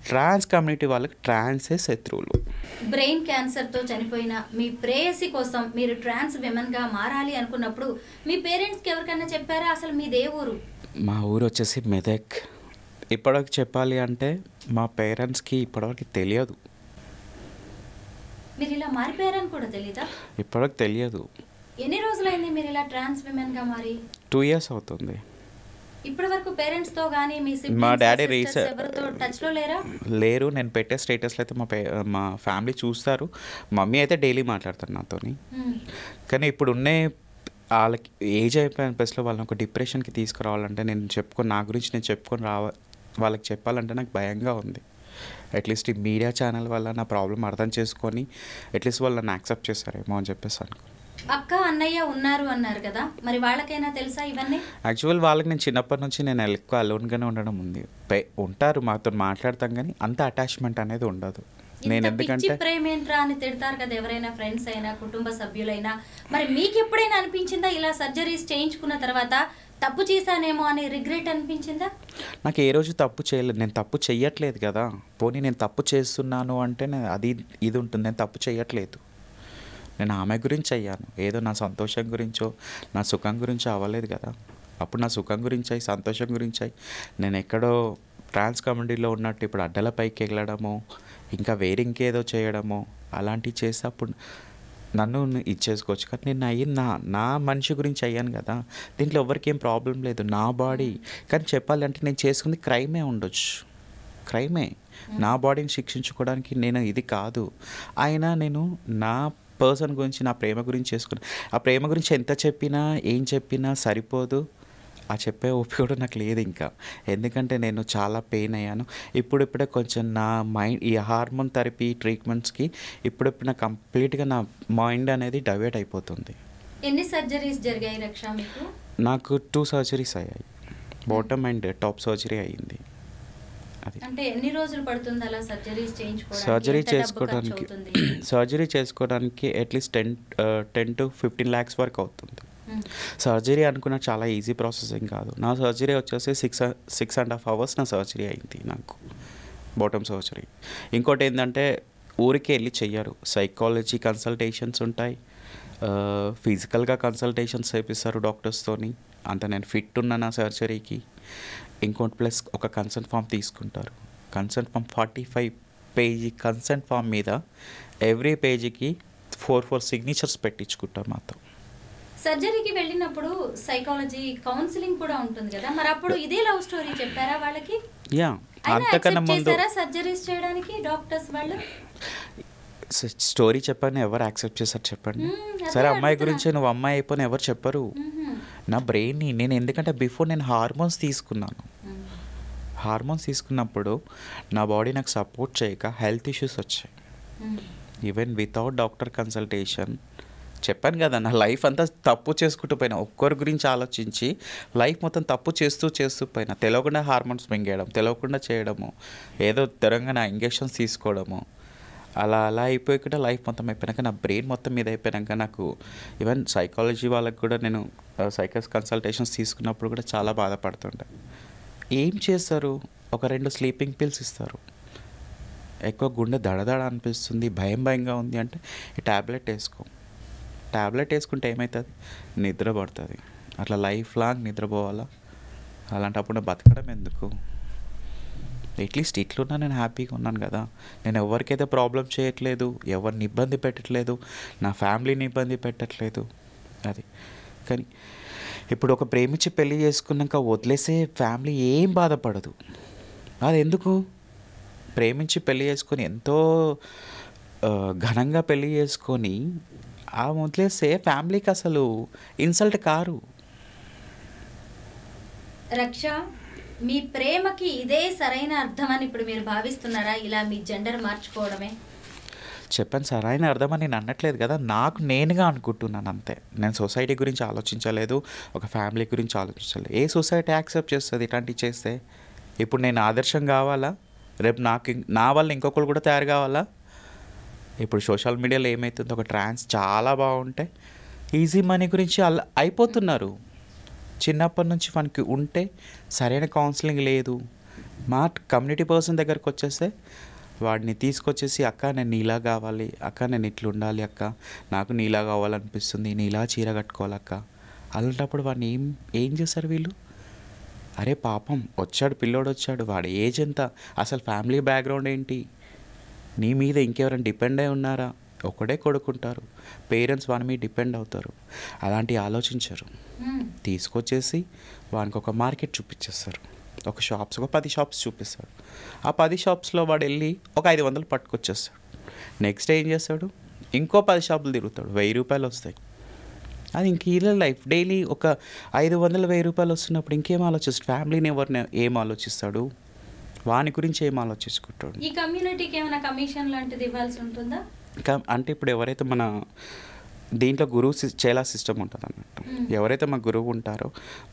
ట్రాన్స్ కమ్యూనిటీ వాళ్ళకి ట్రాన్సే శత్రువులు. బ్రెయిన్ క్యాన్సర్తో చనిపోయిన మీ ప్రేయసి కోసం మీరు ట్రాన్స్ విమెన్గా మారాలి అనుకున్నప్పుడు మీ పేరెంట్స్కి ఎవరికైనా చెప్పారా? అసలు మీదే ఊరు? మా ఊరు వచ్చేసి మెదక్. ఇప్పటివరకు చెప్పాలి అంటే మా పేరెంట్స్కి ఇప్పటివరకు తెలియదు. మీరు ఇలా మారిపోయారని కూడా తెలీదా? ఇప్పటివరకు తెలియదు. ఎన్ని రోజులైంది మీరు ఇలా ట్రాన్స్ విమెన్గా మారి? 2 years అవుతుంది. ఇప్పటి వరకు పేరెంట్స్తో కానీ మీ మా డాడీ ఎవరితో టచ్లో లేరా? లేరు. నేను పెట్టే స్టేటస్లో అయితే మా ఫ్యామిలీ చూస్తారు. మమ్మీ అయితే డైలీ మాట్లాడతారు నాతోని. కానీ ఇప్పుడు ఉండే వాళ్ళకి ఏజ్ అయిపోయిన ప్లస్లో వాళ్ళని ఒక డిప్రెషన్కి తీసుకురావాలంటే నా గురించి నేను చెప్పుకొని వాళ్ళకి చెప్పాలంటే నాకు భయంగా ఉంది. అట్లీస్ట్ ఈ మీడియా ఛానల్ వల్ల నా ప్రాబ్లం అర్థం చేసుకొని అట్లీస్ట్ వాళ్ళు నన్ను యాక్సెప్ట్ చేస్తారేమో అని చెప్పేసి అనుకో. అక్క అన్నయ్య ఉన్నారు అన్నారు కదా, మరి వాళ్ళకైనా తెలుసా ఇవన్నీ? యాక్చువల్ వాళ్ళకి నేను చిన్నప్పటి నుంచి నేను ఎక్కువ అలోన్గానే ఉండడం ఉంది. ఉంటారు, మాతో మాట్లాడతాం, కానీ అంత అటాచ్మెంట్ అనేది ఉండదు. నేను ఇంత పిచ్చి ఎందుకంటే ప్రేమేంట్రా అని తిడతారు కదా ఎవరైనా, ఫ్రెండ్స్ అయినా కుటుంబ సభ్యులైనా. మరి మీకు ఎప్పుడైనా అనిపించిందా ఇలా సర్జరీస్ చేయించుకున్న తర్వాత తప్పు చేశానేమో అని రిగ్రెట్ అనిపించిందా? నాకు ఏ రోజు తప్పు చేయలేదు, నేను తప్పు చెయ్యట్లేదు కదా. పోనీ నేను తప్పు చేస్తున్నాను అంటే అది ఇది ఉంటుంది. నేను తప్పు చెయ్యట్లేదు, నేను ఆమె గురించి అయ్యాను. ఏదో నా సంతోషం గురించో నా సుఖం గురించో అవ్వలేదు కదా. అప్పుడు నా సుఖం గురించి అయ్యి సంతోషం గురించి అయ్యి నేను ఎక్కడో ట్రాన్స్ కమ్యూనిటీలో ఉన్నట్టు ఇప్పుడు అడ్డల పైకి ఎగలడమో ఇంకా వేరే ఇంకేదో చేయడమో అలాంటివి చేస్తే అప్పుడు నన్ను ఇచ్చేసుకోవచ్చు. కానీ నేను అయ్యింది నా మనిషి గురించి అయ్యాను కదా. దీంట్లో ఎవరికి ఏం ప్రాబ్లం లేదు, నా బాడీ. కానీ చెప్పాలంటే నేను చేసుకుంది క్రైమే ఉండొచ్చు, క్రైమే. నా బాడీని శిక్షించుకోవడానికి నేను ఇది కాదు. అయినా నేను నా పర్సన్ గురించి, నా ప్రేమ గురించి చేసుకున్నాను. ఆ ప్రేమ గురించి ఎంత చెప్పినా ఏం చెప్పినా సరిపోదు. ఆ చెప్పే ఓపిక కూడా నాకు లేదు ఇంకా. ఎందుకంటే నేను చాలా పెయిన్ అయ్యాను. ఇప్పుడిప్పుడే కొంచెం నా మైండ్ ఈ హార్మోన్ థెరపీ ట్రీట్మెంట్స్కి ఇప్పుడిప్పుడు నా కంప్లీట్గా నా మైండ్ అనేది డైవర్ట్ అయిపోతుంది. ఎన్ని సర్జరీస్ జరిగాయి రక్ష మీకు? నాకు 2 సర్జరీస్ అయ్యాయి. బాటమ్ అండ్ టాప్ సర్జరీ అయ్యింది. అది అంటే ఎన్ని రోజులు పడుతుంది అలా సర్జరీస్ చేయించుకోవడానికి? సర్జరీ చేసుకోవడానికి అట్లీస్ట్ 10 to 15 lakhs వరకు అవుతుంది. సర్జరీ అనుకున్న చాలా ఈజీ ప్రాసెసింగ్ కాదు. నా సర్జరీ వచ్చేసి 6.5 hours నా సర్జరీ అయింది నాకు, బాటమ్ సర్జరీ. ఇంకోటి ఏంటంటే ఊరికే వెళ్ళి చెయ్యరు, సైకాలజీ కన్సల్టేషన్స్ ఉంటాయి, ఫిజికల్గా కన్సల్టేషన్స్ చేపిస్తారు డాక్టర్స్తోని. అంత నేను ఫిట్ ఉన్నా నా సర్జరీకి. ఇంకోటి ప్లస్ ఒక కన్సెంట్ ఫామ్ తీసుకుంటారు. Consent form 45 page consent form మీద ఎవ్రీ పేజీకి 4 సిగ్నేచర్స్ పెట్టించుకుంటారు మాతో. సర్జరీకి వెళ్ళినప్పుడు సైకాలజీ కౌన్సిలింగ్ కూడా ఉంటుంది కదా, మరి అప్పుడు ఇదే లవ్ స్టోరీ చెప్పారా వాళ్ళకి? యా, అంతకన్నా ముందు సర్జరీస్ చేయడానికి డాక్టర్స్ వాళ్ళు స్టోరీ చెప్పని ఎవరు యాక్సెప్ట్ చేశారు చెప్పండి? సరే అమ్మాయి గురించి నువ్వు అమ్మాయి అయిపోయిన ఎవరు చెప్పరు. నా బ్రెయిన్ని నేను ఎందుకంటే బిఫోర్ నేను హార్మోన్స్ తీసుకున్నాను. హార్మోన్స్ తీసుకున్నప్పుడు నా బాడీ నాకు సపోర్ట్ చేయక హెల్త్ ఇష్యూస్ వచ్చాయి. Even without doctor consultation. చెప్పాను కదా, నా లైఫ్ అంతా తప్పు చేసుకుంటూ పోయినా, ఒక్కరి గురించి ఆలోచించి లైఫ్ మొత్తం తప్పు చేస్తూ పోయినా. తెలియకుండా హార్మోన్స్ మింగేయడం, తెలియకుండా చేయడము, ఏదో తెలంగాణ ఇంజెక్షన్స్ తీసుకోవడము, అలా అయిపోయాక లైఫ్ మొత్తం అయిపోయాక నా బ్రెయిన్ మొత్తం మీద అయిపోయాక నాకు ఈవెన్ సైకాలజీ వాళ్ళకి కూడా నేను సైకాలజిస్ట్ కన్సల్టేషన్స్ తీసుకున్నప్పుడు కూడా చాలా బాధపడుతుండే. ఏం చేస్తారు, ఒక 2 స్లీపింగ్ పిల్స్ ఇస్తారు. ఎక్కువ గుండె దడదడ అనిపిస్తుంది, భయంగా ఉంది అంటే ఈ ట్యాబ్లెట్ వేసుకో. ట్యాబ్లెట్ వేసుకుంటే ఏమవుతుంది, నిద్ర పడుతుంది. అట్లా లైఫ్ లాంగ్ నిద్రపోవాలా? అలాంటప్పుడు బతకడం ఎందుకు? అట్లీస్ట్ ఇట్లున్నా నేను హ్యాపీగా ఉన్నాను కదా. నేను ఎవరికైతే ప్రాబ్లం చేయట్లేదు, ఎవరిని ఇబ్బంది పెట్టట్లేదు, నా ఫ్యామిలీని ఇబ్బంది పెట్టట్లేదు. అది కానీ ఇప్పుడు ఒక ప్రేమించి పెళ్లి చేసుకున్నాక వదిలేసే ఫ్యామిలీ ఏం బాధపడదు. అది ఎందుకు? ప్రేమించి పెళ్లి చేసుకొని ఎంతో ఘనంగా పెళ్లి చేసుకొని ఆ వదిలేస్తే ఫ్యామిలీకి అసలు ఇన్సల్ట్ కారు. రక్ష, మీ ప్రేమకి ఇదే సరైన అర్థం అని ఇప్పుడు మీరు భావిస్తున్నారా? ఇలా మీ జెండర్ మార్చుకోవడమే? చెప్పాను, సరైన అర్థం అని నేను అనట్లేదు కదా, నాకు నేనుగా అనుకుంటున్నాను అంతే. నేను సొసైటీ గురించి ఆలోచించలేదు, ఒక ఫ్యామిలీ గురించి ఆలోచించలేదు. ఏ సొసైటీ యాక్సెప్ట్ చేస్తుంది ఇట్లాంటివి చేస్తే? ఇప్పుడు నేను ఆదర్శం కావాలా? రేపు నా వల్ల ఇంకొకరు కూడా తయారు కావాలా? ఇప్పుడు సోషల్ మీడియాలో ఏమవుతుంది, ఒక ట్రాన్స్ చాలా బాగుంటే ఈజీ మనీ గురించి అలా అయిపోతున్నారు. చిన్నప్పటి నుంచి మనకి ఉంటే సరైన కౌన్సిలింగ్ లేదు. మా కమ్యూనిటీ పర్సన్ దగ్గరకు వచ్చేస్తే వాడిని తీసుకొచ్చేసి, అక్క నేను నీలా కావాలి, అక్క నేను ఇట్లా ఉండాలి, అక్క నాకు నీలా కావాలనిపిస్తుంది, నీలా చీర కట్టుకోవాలక్క. అలాంటప్పుడు వాడిని ఏం చేస్తారు వీళ్ళు? అరే పాపం వచ్చాడు, పిల్లోడు వచ్చాడు, వాడి ఏజ్ ఎంత, అసలు ఫ్యామిలీ బ్యాక్గ్రౌండ్ ఏంటి, నీ మీద ఇంకెవరైనా డిపెండ్ అయి ఉన్నారా? ఒకడే కొడుకుంటారు, పేరెంట్స్ వాని మీద డిపెండ్ అవుతారు. అలాంటివి ఆలోచించరు. తీసుకొచ్చేసి వానికి ఒక మార్కెట్ చూపించేస్తారు, ఒక 10 షాప్స్ చూపిస్తాడు. ఆ 10 షాప్స్లో వాడు వెళ్ళి ఒక 500 పట్టుకొచ్చేస్తాడు. నెక్స్ట్ ఏం చేస్తాడు, ఇంకో 10 షాపులు తిరుగుతాడు, 1000 రూపాయలు వస్తాయి. అది ఇంక ఇలా లైఫ్ డైలీ ఒక 500-1000 రూపాయలు వస్తున్నప్పుడు ఇంకేం ఆలోచిస్తాడు? ఫ్యామిలీని ఎవరిని ఏం ఆలోచిస్తాడు? వాని గురించి ఏం ఆలోచించుకుంటాడు? ఈ కమ్యూనిటీకి ఏమైనా కమిషన్ లాంటిది ఇవ్వాల్సి ఉంటుందా? అంటే ఇప్పుడు ఎవరైతే మన దీంట్లో గురువు చేలా సిస్టమ్ ఉంటుంది అన్నట్టు. ఎవరైతే మా గురువు ఉంటారో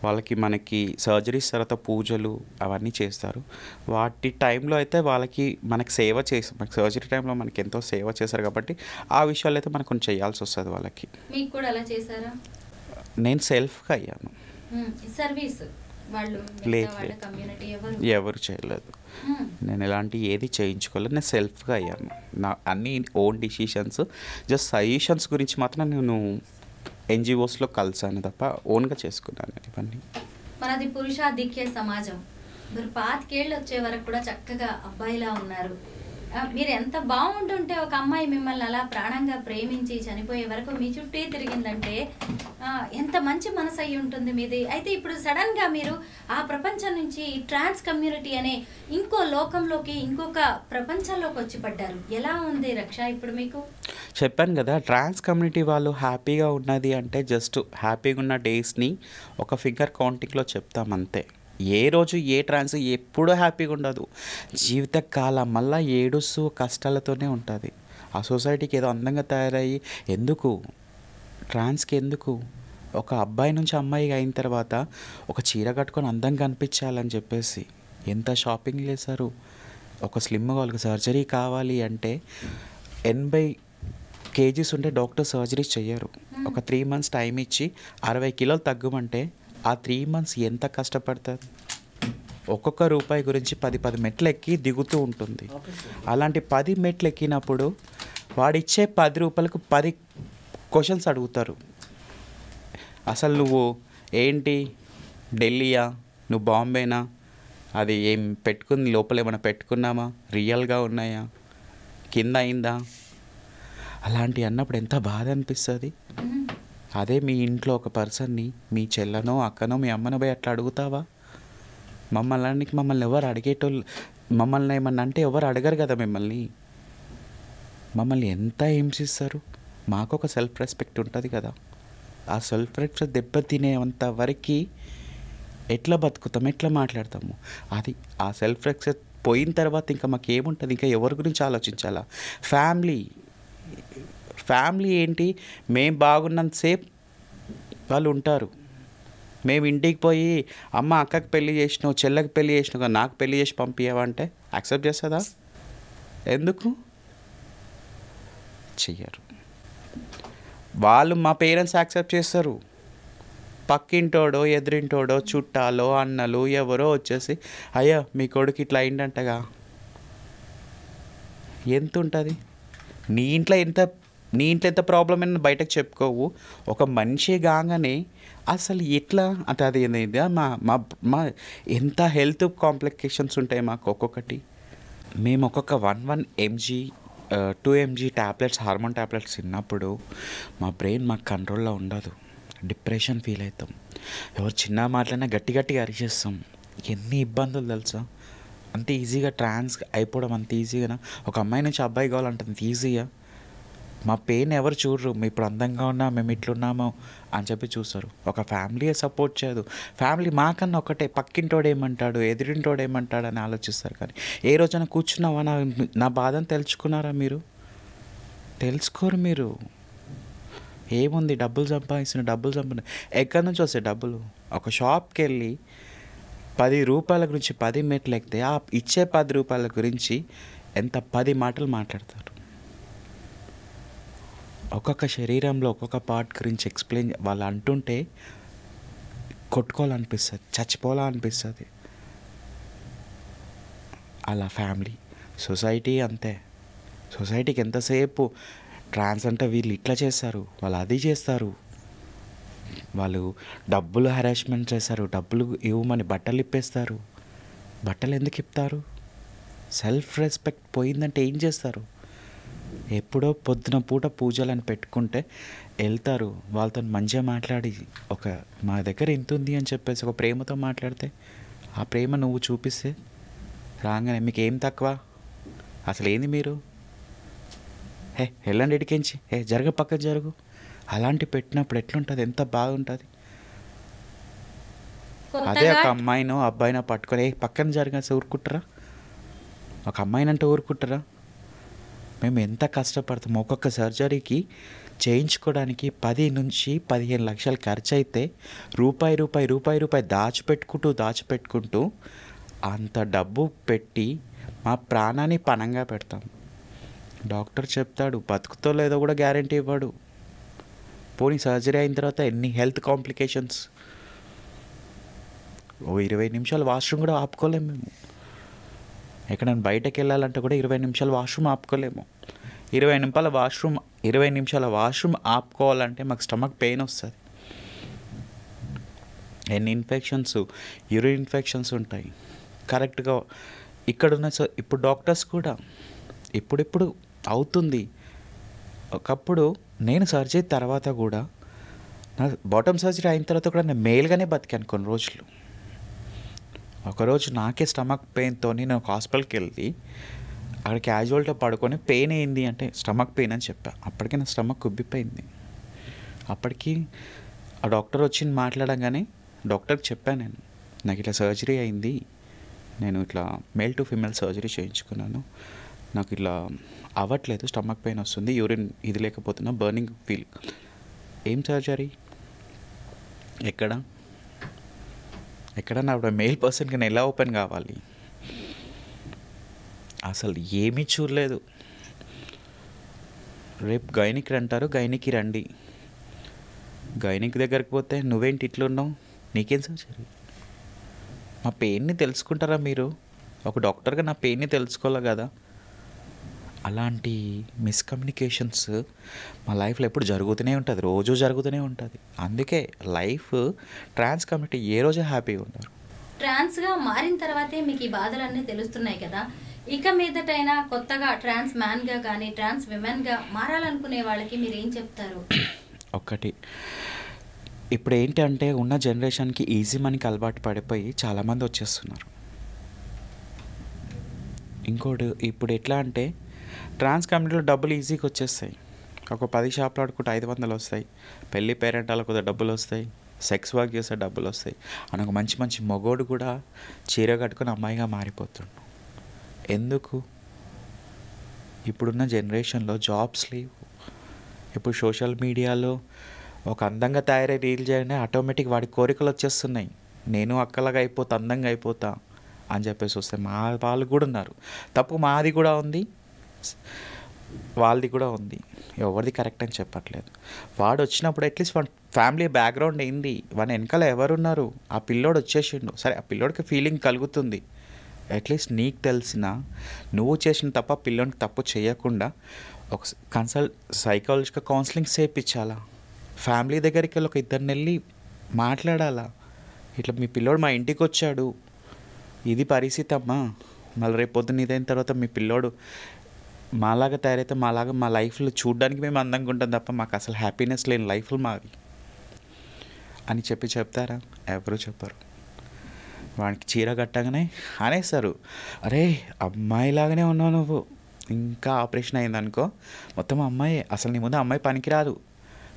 వాళ్ళకి మనకి సర్జరీస్ తర్వాత పూజలు అవన్నీ చేస్తారు. వాటి టైంలో అయితే వాళ్ళకి మనకి సేవ చేసి మనకి సర్జరీ టైంలో మనకి ఎంతో సేవ చేశారు కాబట్టి ఆ విషయాలు అయితే మనకు కొంచెం చేయాల్సి వస్తుంది వాళ్ళకి. మీకు కూడా అలా చేశారా? నేను సెల్ఫ్గా అయ్యాను. సర్వీస్ వాళ్ళు లేదు వాళ్ళ కమ్యూనిటీ ఎవరు చేయలేదు. నేను ఎలాంటి ఏది చేయించుకోలేదు. నేను సెల్ఫ్గా అయ్యాను. నా అన్ని ఓన్ డిసిషన్స్, జస్ట్ సజెషన్స్ గురించి మాత్రం నేను ఎన్జిఓస్లో కలిసాను తప్ప ఓన్గా చేసుకున్నాను ఇవన్నీ. మనది పురుషాధిక్య సమాజం. మీరు 25 ఏళ్ళు వచ్చే వరకు కూడా చక్కగా అబ్బాయిలా ఉన్నారు. మీరు ఎంత బాగుంటుంటే ఒక అమ్మాయి మిమ్మల్ని అలా ప్రాణంగా ప్రేమించి చనిపోయే వరకు మీ చుట్టే తిరిగిందంటే ఎంత మంచి మనసు అయి ఉంటుంది మీది. అయితే ఇప్పుడు సడన్గా మీరు ఆ ప్రపంచం నుంచి ట్రాన్స్ కమ్యూనిటీ అనే ఇంకో లోకంలోకి, ఇంకొక ప్రపంచంలోకి వచ్చి పడ్డారు. ఎలా ఉంది రక్ష ఇప్పుడు మీకు? చెప్పాను కదా, ట్రాన్స్ కమ్యూనిటీ వాళ్ళు హ్యాపీగా ఉన్నది అంటే జస్ట్ హ్యాపీగా ఉన్న డేస్ని ఒక ఫింగర్ కౌంటింగ్లో చెప్తాం అంతే. ఏ రోజు ఏ ట్రాన్స్ ఎప్పుడూ హ్యాపీగా ఉండదు. జీవితకాలం మళ్ళీ ఏడుస్తూ కష్టాలతోనే ఉంటుంది. ఆ సొసైటీకి ఏదో అందంగా తయారయ్యి ఎందుకు ట్రాన్స్కి ఎందుకు? ఒక అబ్బాయి నుంచి అమ్మాయిగా అయిన తర్వాత ఒక చీర కట్టుకొని అందంగా కనిపించాలని చెప్పేసి ఎంత షాపింగ్ చేశారు. ఒక స్లిమ్గా వాళ్ళకి సర్జరీ కావాలి అంటే 80 kgs ఉంటే డాక్టర్ సర్జరీ చెయ్యరు. ఒక 3 months టైం ఇచ్చి 60 కిలోలు తగ్గమంటే ఆ 3 months ఎంత కష్టపడుతుంది. ఒక్కొక్క రూపాయి గురించి 10 మెట్లు ఎక్కి దిగుతూ ఉంటుంది. అలాంటి 10 మెట్లు ఎక్కినప్పుడు వాడిచ్చే 10 రూపాయలకు 10 క్వశ్చన్స్ అడుగుతారు. అసలు నువ్వు ఏంటి, ఢిల్లీయా, నువ్వు బాంబేనా, అది ఏం పెట్టుకుంది, లోపల ఏమైనా పెట్టుకున్నామా, రియల్గా ఉన్నాయా, కింద అయిందా, అలాంటి అన్నప్పుడు ఎంత బాధ అనిపిస్తుంది. అదే మీ ఇంట్లో ఒక పర్సన్ని, మీ చెల్లనో అక్కనో మీ అమ్మనో పోయి అట్లా అడుగుతావా? మమ్మల్ని ఎవరు అడిగేటోళ్ళు, మమ్మల్ని ఏమన్నా అంటే ఎవరు అడగరు కదా మిమ్మల్ని. మమ్మల్ని ఎంత హింసిస్తారు. మాకు ఒక సెల్ఫ్ రెస్పెక్ట్ ఉంటుంది కదా. ఆ సెల్ఫ్ రెస్పెక్ట్ దెబ్బతినేంత వరకు ఎట్లా బతుకుతాం, ఎట్లా మాట్లాడతాము. అది ఆ సెల్ఫ్ రెస్పెక్ట్ పోయిన తర్వాత ఇంకా మాకు ఏముంటుంది, ఇంకా ఎవరి గురించి ఆలోచించాలా? ఫ్యామిలీ ఏంటి, మేము బాగున్నంతసేపు వాళ్ళు ఉంటారు. మేము ఇంటికి పోయి అమ్మ అక్కకి పెళ్ళి చేసినావు, చెల్లెకి పెళ్ళి చేసినావు, నాకు పెళ్ళి చేసి పంపించావంటే యాక్సెప్ట్ చేస్తుందా? ఎందుకు చెయ్యరు. వాళ్ళు మా పేరెంట్స్ యాక్సెప్ట్ చేస్తారు. పక్కింటోడో ఎదురింటోడో చుట్టాలో అన్నలు ఎవరో వచ్చేసి అయ్యో మీ కొడుకు ఇట్లా అయిందంటగా, ఎంత ఉంటుంది? నీ ఇంట్లో ఎంత ప్రాబ్లం అయినా బయటకు చెప్పుకోవు. ఒక మనిషి కాగానే అసలు ఎట్లా అంటే అది మా ఎంత హెల్త్ కాంప్లికేషన్స్ ఉంటాయి మాకు ఒక్కొక్కటి. మేము ఒక్కొక్క 1 mg 2 mg tablets, hormone tablets తిన్నప్పుడు మా బ్రెయిన్ మాకు కంట్రోల్లో ఉండదు. డిప్రెషన్ ఫీల్ అవుతాం. ఎవరు చిన్న మాటలైనా గట్టిగా అరిచేస్తాం. ఎన్ని ఇబ్బందులు తెలుసా. అంత ఈజీగా ట్రాన్స్ అయిపోవడం అంత ఈజీగా, ఒక అమ్మాయి నుంచి అబ్బాయి కావాలంటే అంత ఈజీగా. మా పెయిన్ ఎవరు చూడరు. మేము ఇప్పుడు అందంగా ఉన్నా, మేము ఇట్లున్నామో అని చెప్పి చూస్తారు. ఒక ఫ్యామిలీ సపోర్ట్ చేయదు. ఫ్యామిలీ మాకన్నా ఒకటే, పక్కింటోడు ఏమంటాడు, ఎదురింటోడు ఏమంటాడు అని ఆలోచిస్తారు. కానీ ఏ రోజైనా కూర్చున్నావా, నా బాధను తెలుసుకున్నారా మీరు? తెలుసుకోరు మీరు. ఏముంది, డబ్బులు సంపాదించిన ఎక్కడి నుంచి వస్తాయి డబ్బులు? ఒక షాప్కి వెళ్ళి 10 రూపాయల గురించి 10 మెట్లు ఎక్కితే ఆ ఇచ్చే 10 రూపాయల గురించి ఎంత 10 మాటలు మాట్లాడతారు. ఒక్కొక్క శరీరంలో ఒక్కొక్క పార్ట్ గురించి ఎక్స్ప్లెయిన్ వాళ్ళు అంటుంటే కొట్టుకోవాలనిపిస్తుంది, చచ్చిపోవాలనిపిస్తుంది. అలా ఫ్యామిలీ, సొసైటీ అంతే. సొసైటీకి ఎంతసేపు ట్రాన్స్ అంటే వీళ్ళు ఇట్లా చేస్తారు, వాళ్ళు అది చేస్తారు, వాళ్ళు డబ్బులు హెరాస్మెంట్ చేస్తారు, డబ్బులు ఇవ్వమని బట్టలు ఇప్పేస్తారు. బట్టలు ఎందుకు ఇప్పుతారు? సెల్ఫ్ రెస్పెక్ట్ పోయిందంటే ఏం చేస్తారు? ఎప్పుడో పొద్దున పూట పూజలని పెట్టుకుంటే వెళ్తారు. వాళ్ళతో మంచిగా మాట్లాడి మా దగ్గర ఎంత ఉంది అని చెప్పేసి ఒక ప్రేమతో మాట్లాడితే, ఆ ప్రేమ నువ్వు చూపిస్తే రాగానే మీకు ఏం తక్కువ, అసలు ఏంది మీరు, వెళ్ళండి ఇడికించి, జరగ పక్కన జరుగు, అలాంటి పెట్టినప్పుడు ఎట్లుంటుంది, ఎంత బాగుంటుంది. అదే ఒక అమ్మాయినో అబ్బాయినో పట్టుకొని పక్కన జరగాల్సి ఊరుకుంటారా? ఒక అమ్మాయినంటే ఊరుకుంటారా? మేము ఎంత కష్టపడతాం. ఒక్కొక్క సర్జరీకి చేయించుకోవడానికి 10 నుంచి 15 లక్షలు ఖర్చు అయితే రూపాయి దాచిపెట్టుకుంటూ అంత డబ్బు పెట్టి మా ప్రాణాన్ని పణంగా పెడతాం. డాక్టర్ చెప్తాడు, బతుకుతో లేదో కూడా గ్యారంటీ ఇవ్వడు. పోనీ సర్జరీ అయిన తర్వాత ఎన్ని హెల్త్ కాంప్లికేషన్స్. 20 నిమిషాలు వాష్రూమ్ కూడా ఆపుకోలేము మేము. ఎక్కడైనా బయటకు వెళ్ళాలంటే కూడా 20 నిమిషాలు వాష్రూమ్ ఆపుకోలేము. 20 నిమిషాల వాష్రూమ్ ఆపుకోవాలంటే మాకు స్టమక్ పెయిన్ వస్తుంది. ఎన్ని ఇన్ఫెక్షన్స్, యూరిన్ ఇన్ఫెక్షన్స్ ఉంటాయి. కరెక్ట్గా ఇక్కడున్న ఇప్పుడు డాక్టర్స్ కూడా ఇప్పుడిప్పుడు అవుతుంది. ఒకప్పుడు నేను సర్జరీ తర్వాత కూడా, నా బాటమ్ సర్జరీ అయిన తర్వాత కూడా నేను మేల్గానే బతికాను కొన్ని రోజులు. ఒకరోజు నాకే స్టమక్ పెయిన్తో నేను ఒక హాస్పిటల్కి వెళ్ళి అక్కడ క్యాజువల్తో పడుకొని పెయిన్ ఏంది అంటే స్టమక్ పెయిన్ అని చెప్పా. అప్పటికే నా స్టమక్ ఉబ్బిపోయింది. అప్పటికి ఆ డాక్టర్ వచ్చి మాట్లాడగానే డాక్టర్కి చెప్పాను, నాకు ఇట్లా సర్జరీ అయింది, నేను ఇట్లా మేల్ టు ఫీమేల్ సర్జరీ చేయించుకున్నాను, నాకు ఇట్లా అవ్వట్లేదు, స్టమక్ పెయిన్ వస్తుంది, యూరిన్ ఇది లేకపోతున్నా, బర్నింగ్ ఫీల్. ఏం సర్జరీ? ఎక్కడ నా మెయిల్ పర్సన్కి నేను ఎలా ఓపెన్ కావాలి? అసలు ఏమీ చూడలేదు. రేపు గైనిక్ అంటారు, గైనికి రండి. గైనిక్ దగ్గరికి పోతే నువ్వేంటి ఇట్లున్నావు, నీకేం సర్జరీ? మా పెయిన్ని తెలుసుకుంటారా మీరు? ఒక డాక్టర్గా నా పెయిన్ని తెలుసుకోవాలి కదా. అలాంటి మిస్కమ్యూనికేషన్స్ మా లైఫ్లో ఎప్పుడు జరుగుతూనే ఉంటుంది, రోజు జరుగుతూనే ఉంటుంది. అందుకే లైఫ్ ట్రాన్స్ కమ్యూనిటీ ఏ రోజే హ్యాపీగా ఉంటారు. ట్రాన్స్గా మారిన తర్వాతే మీకు ఈ బాధలన్నీ తెలుస్తున్నాయి కదా. ఇక మీదటైనా కొత్తగా ట్రాన్స్ మ్యాన్గా కానీ ట్రాన్స్ విమెన్గా మారాలనుకునే వాళ్ళకి మీరు ఏం చెప్తారు? ఒకటి, ఇప్పుడు ఏంటంటే ఉన్న జనరేషన్కి ఈజీ మనకి అలవాటు పడిపోయి చాలామంది వచ్చేస్తున్నారు. ఇంకోటి, ఇప్పుడు ఎట్లా అంటే ట్రాన్స్ కమ్యూనిటీలో డబ్బులు ఈజీగా వచ్చేస్తాయి. ఒక 10 షాపులు ఆడుకుంటే 500 వస్తాయి. పెళ్ళి పేరెంటాలకు డబ్బులు వస్తాయి. సెక్స్ వర్క్ చేస్తే డబ్బులు వస్తాయి. అని ఒక మంచి మగోడు కూడా చీర కట్టుకొని అమ్మాయిగా మారిపోతుండు. ఎందుకు? ఇప్పుడున్న జనరేషన్లో జాబ్స్ లేవు. ఇప్పుడు సోషల్ మీడియాలో ఒక అందంగా తయారై రీల్ చేయండి, ఆటోమేటిక్ వాడి కోరికలు వచ్చేస్తున్నాయి. నేను అక్కలాగా అయిపోతా, అందంగా అయిపోతా అని చెప్పేసి వస్తే మా వాళ్ళు కూడా ఉన్నారు. తప్పు మాది కూడా ఉంది, వాళ్ళది కూడా ఉంది. ఎవరిది కరెక్ట్ అని చెప్పట్లేదు. వాడు వచ్చినప్పుడు అట్లీస్ట్ వాడి ఫ్యామిలీ బ్యాక్గ్రౌండ్ ఏంది, వాడి వెనకాల ఎవరున్నారు, ఆ పిల్లోడు వచ్చేసిండు, సరే ఆ పిల్లోడికి ఫీలింగ్ కలుగుతుంది. అట్లీస్ట్ నీకు తెలిసిన నువ్వు చేసిన తప్ప పిల్లోడికి తప్పు చేయకుండా ఒక సైకాలజికల్ కౌన్సిలింగ్ చేయించాలా. ఫ్యామిలీ దగ్గరికి వెళ్ళి ఒక 2 నెలలు మాట్లాడాలా. ఇట్లా మీ పిల్లోడు మా ఇంటికి వచ్చాడు, ఇది పరిస్థితి అమ్మా, మళ్ళీ రేపు పొద్దున్న ఇదైన తర్వాత మీ పిల్లోడు మాలాగా తయారైతే మా లైఫ్లో చూడడానికి మేము అందంగా ఉంటాం తప్ప మాకు అసలు హ్యాపీనెస్ లేని లైఫ్లు మావి అని చెప్తారా? ఎవరు చెప్పరు. వాడికి చీర కట్టగానే అనేస్తారు, అరే అమ్మాయిలాగానే ఉన్నావు నువ్వు, ఇంకా ఆపరేషన్ అయిందనుకో మొత్తం అమ్మాయి, అసలు నీ ముందు అమ్మాయి పనికిరాదు.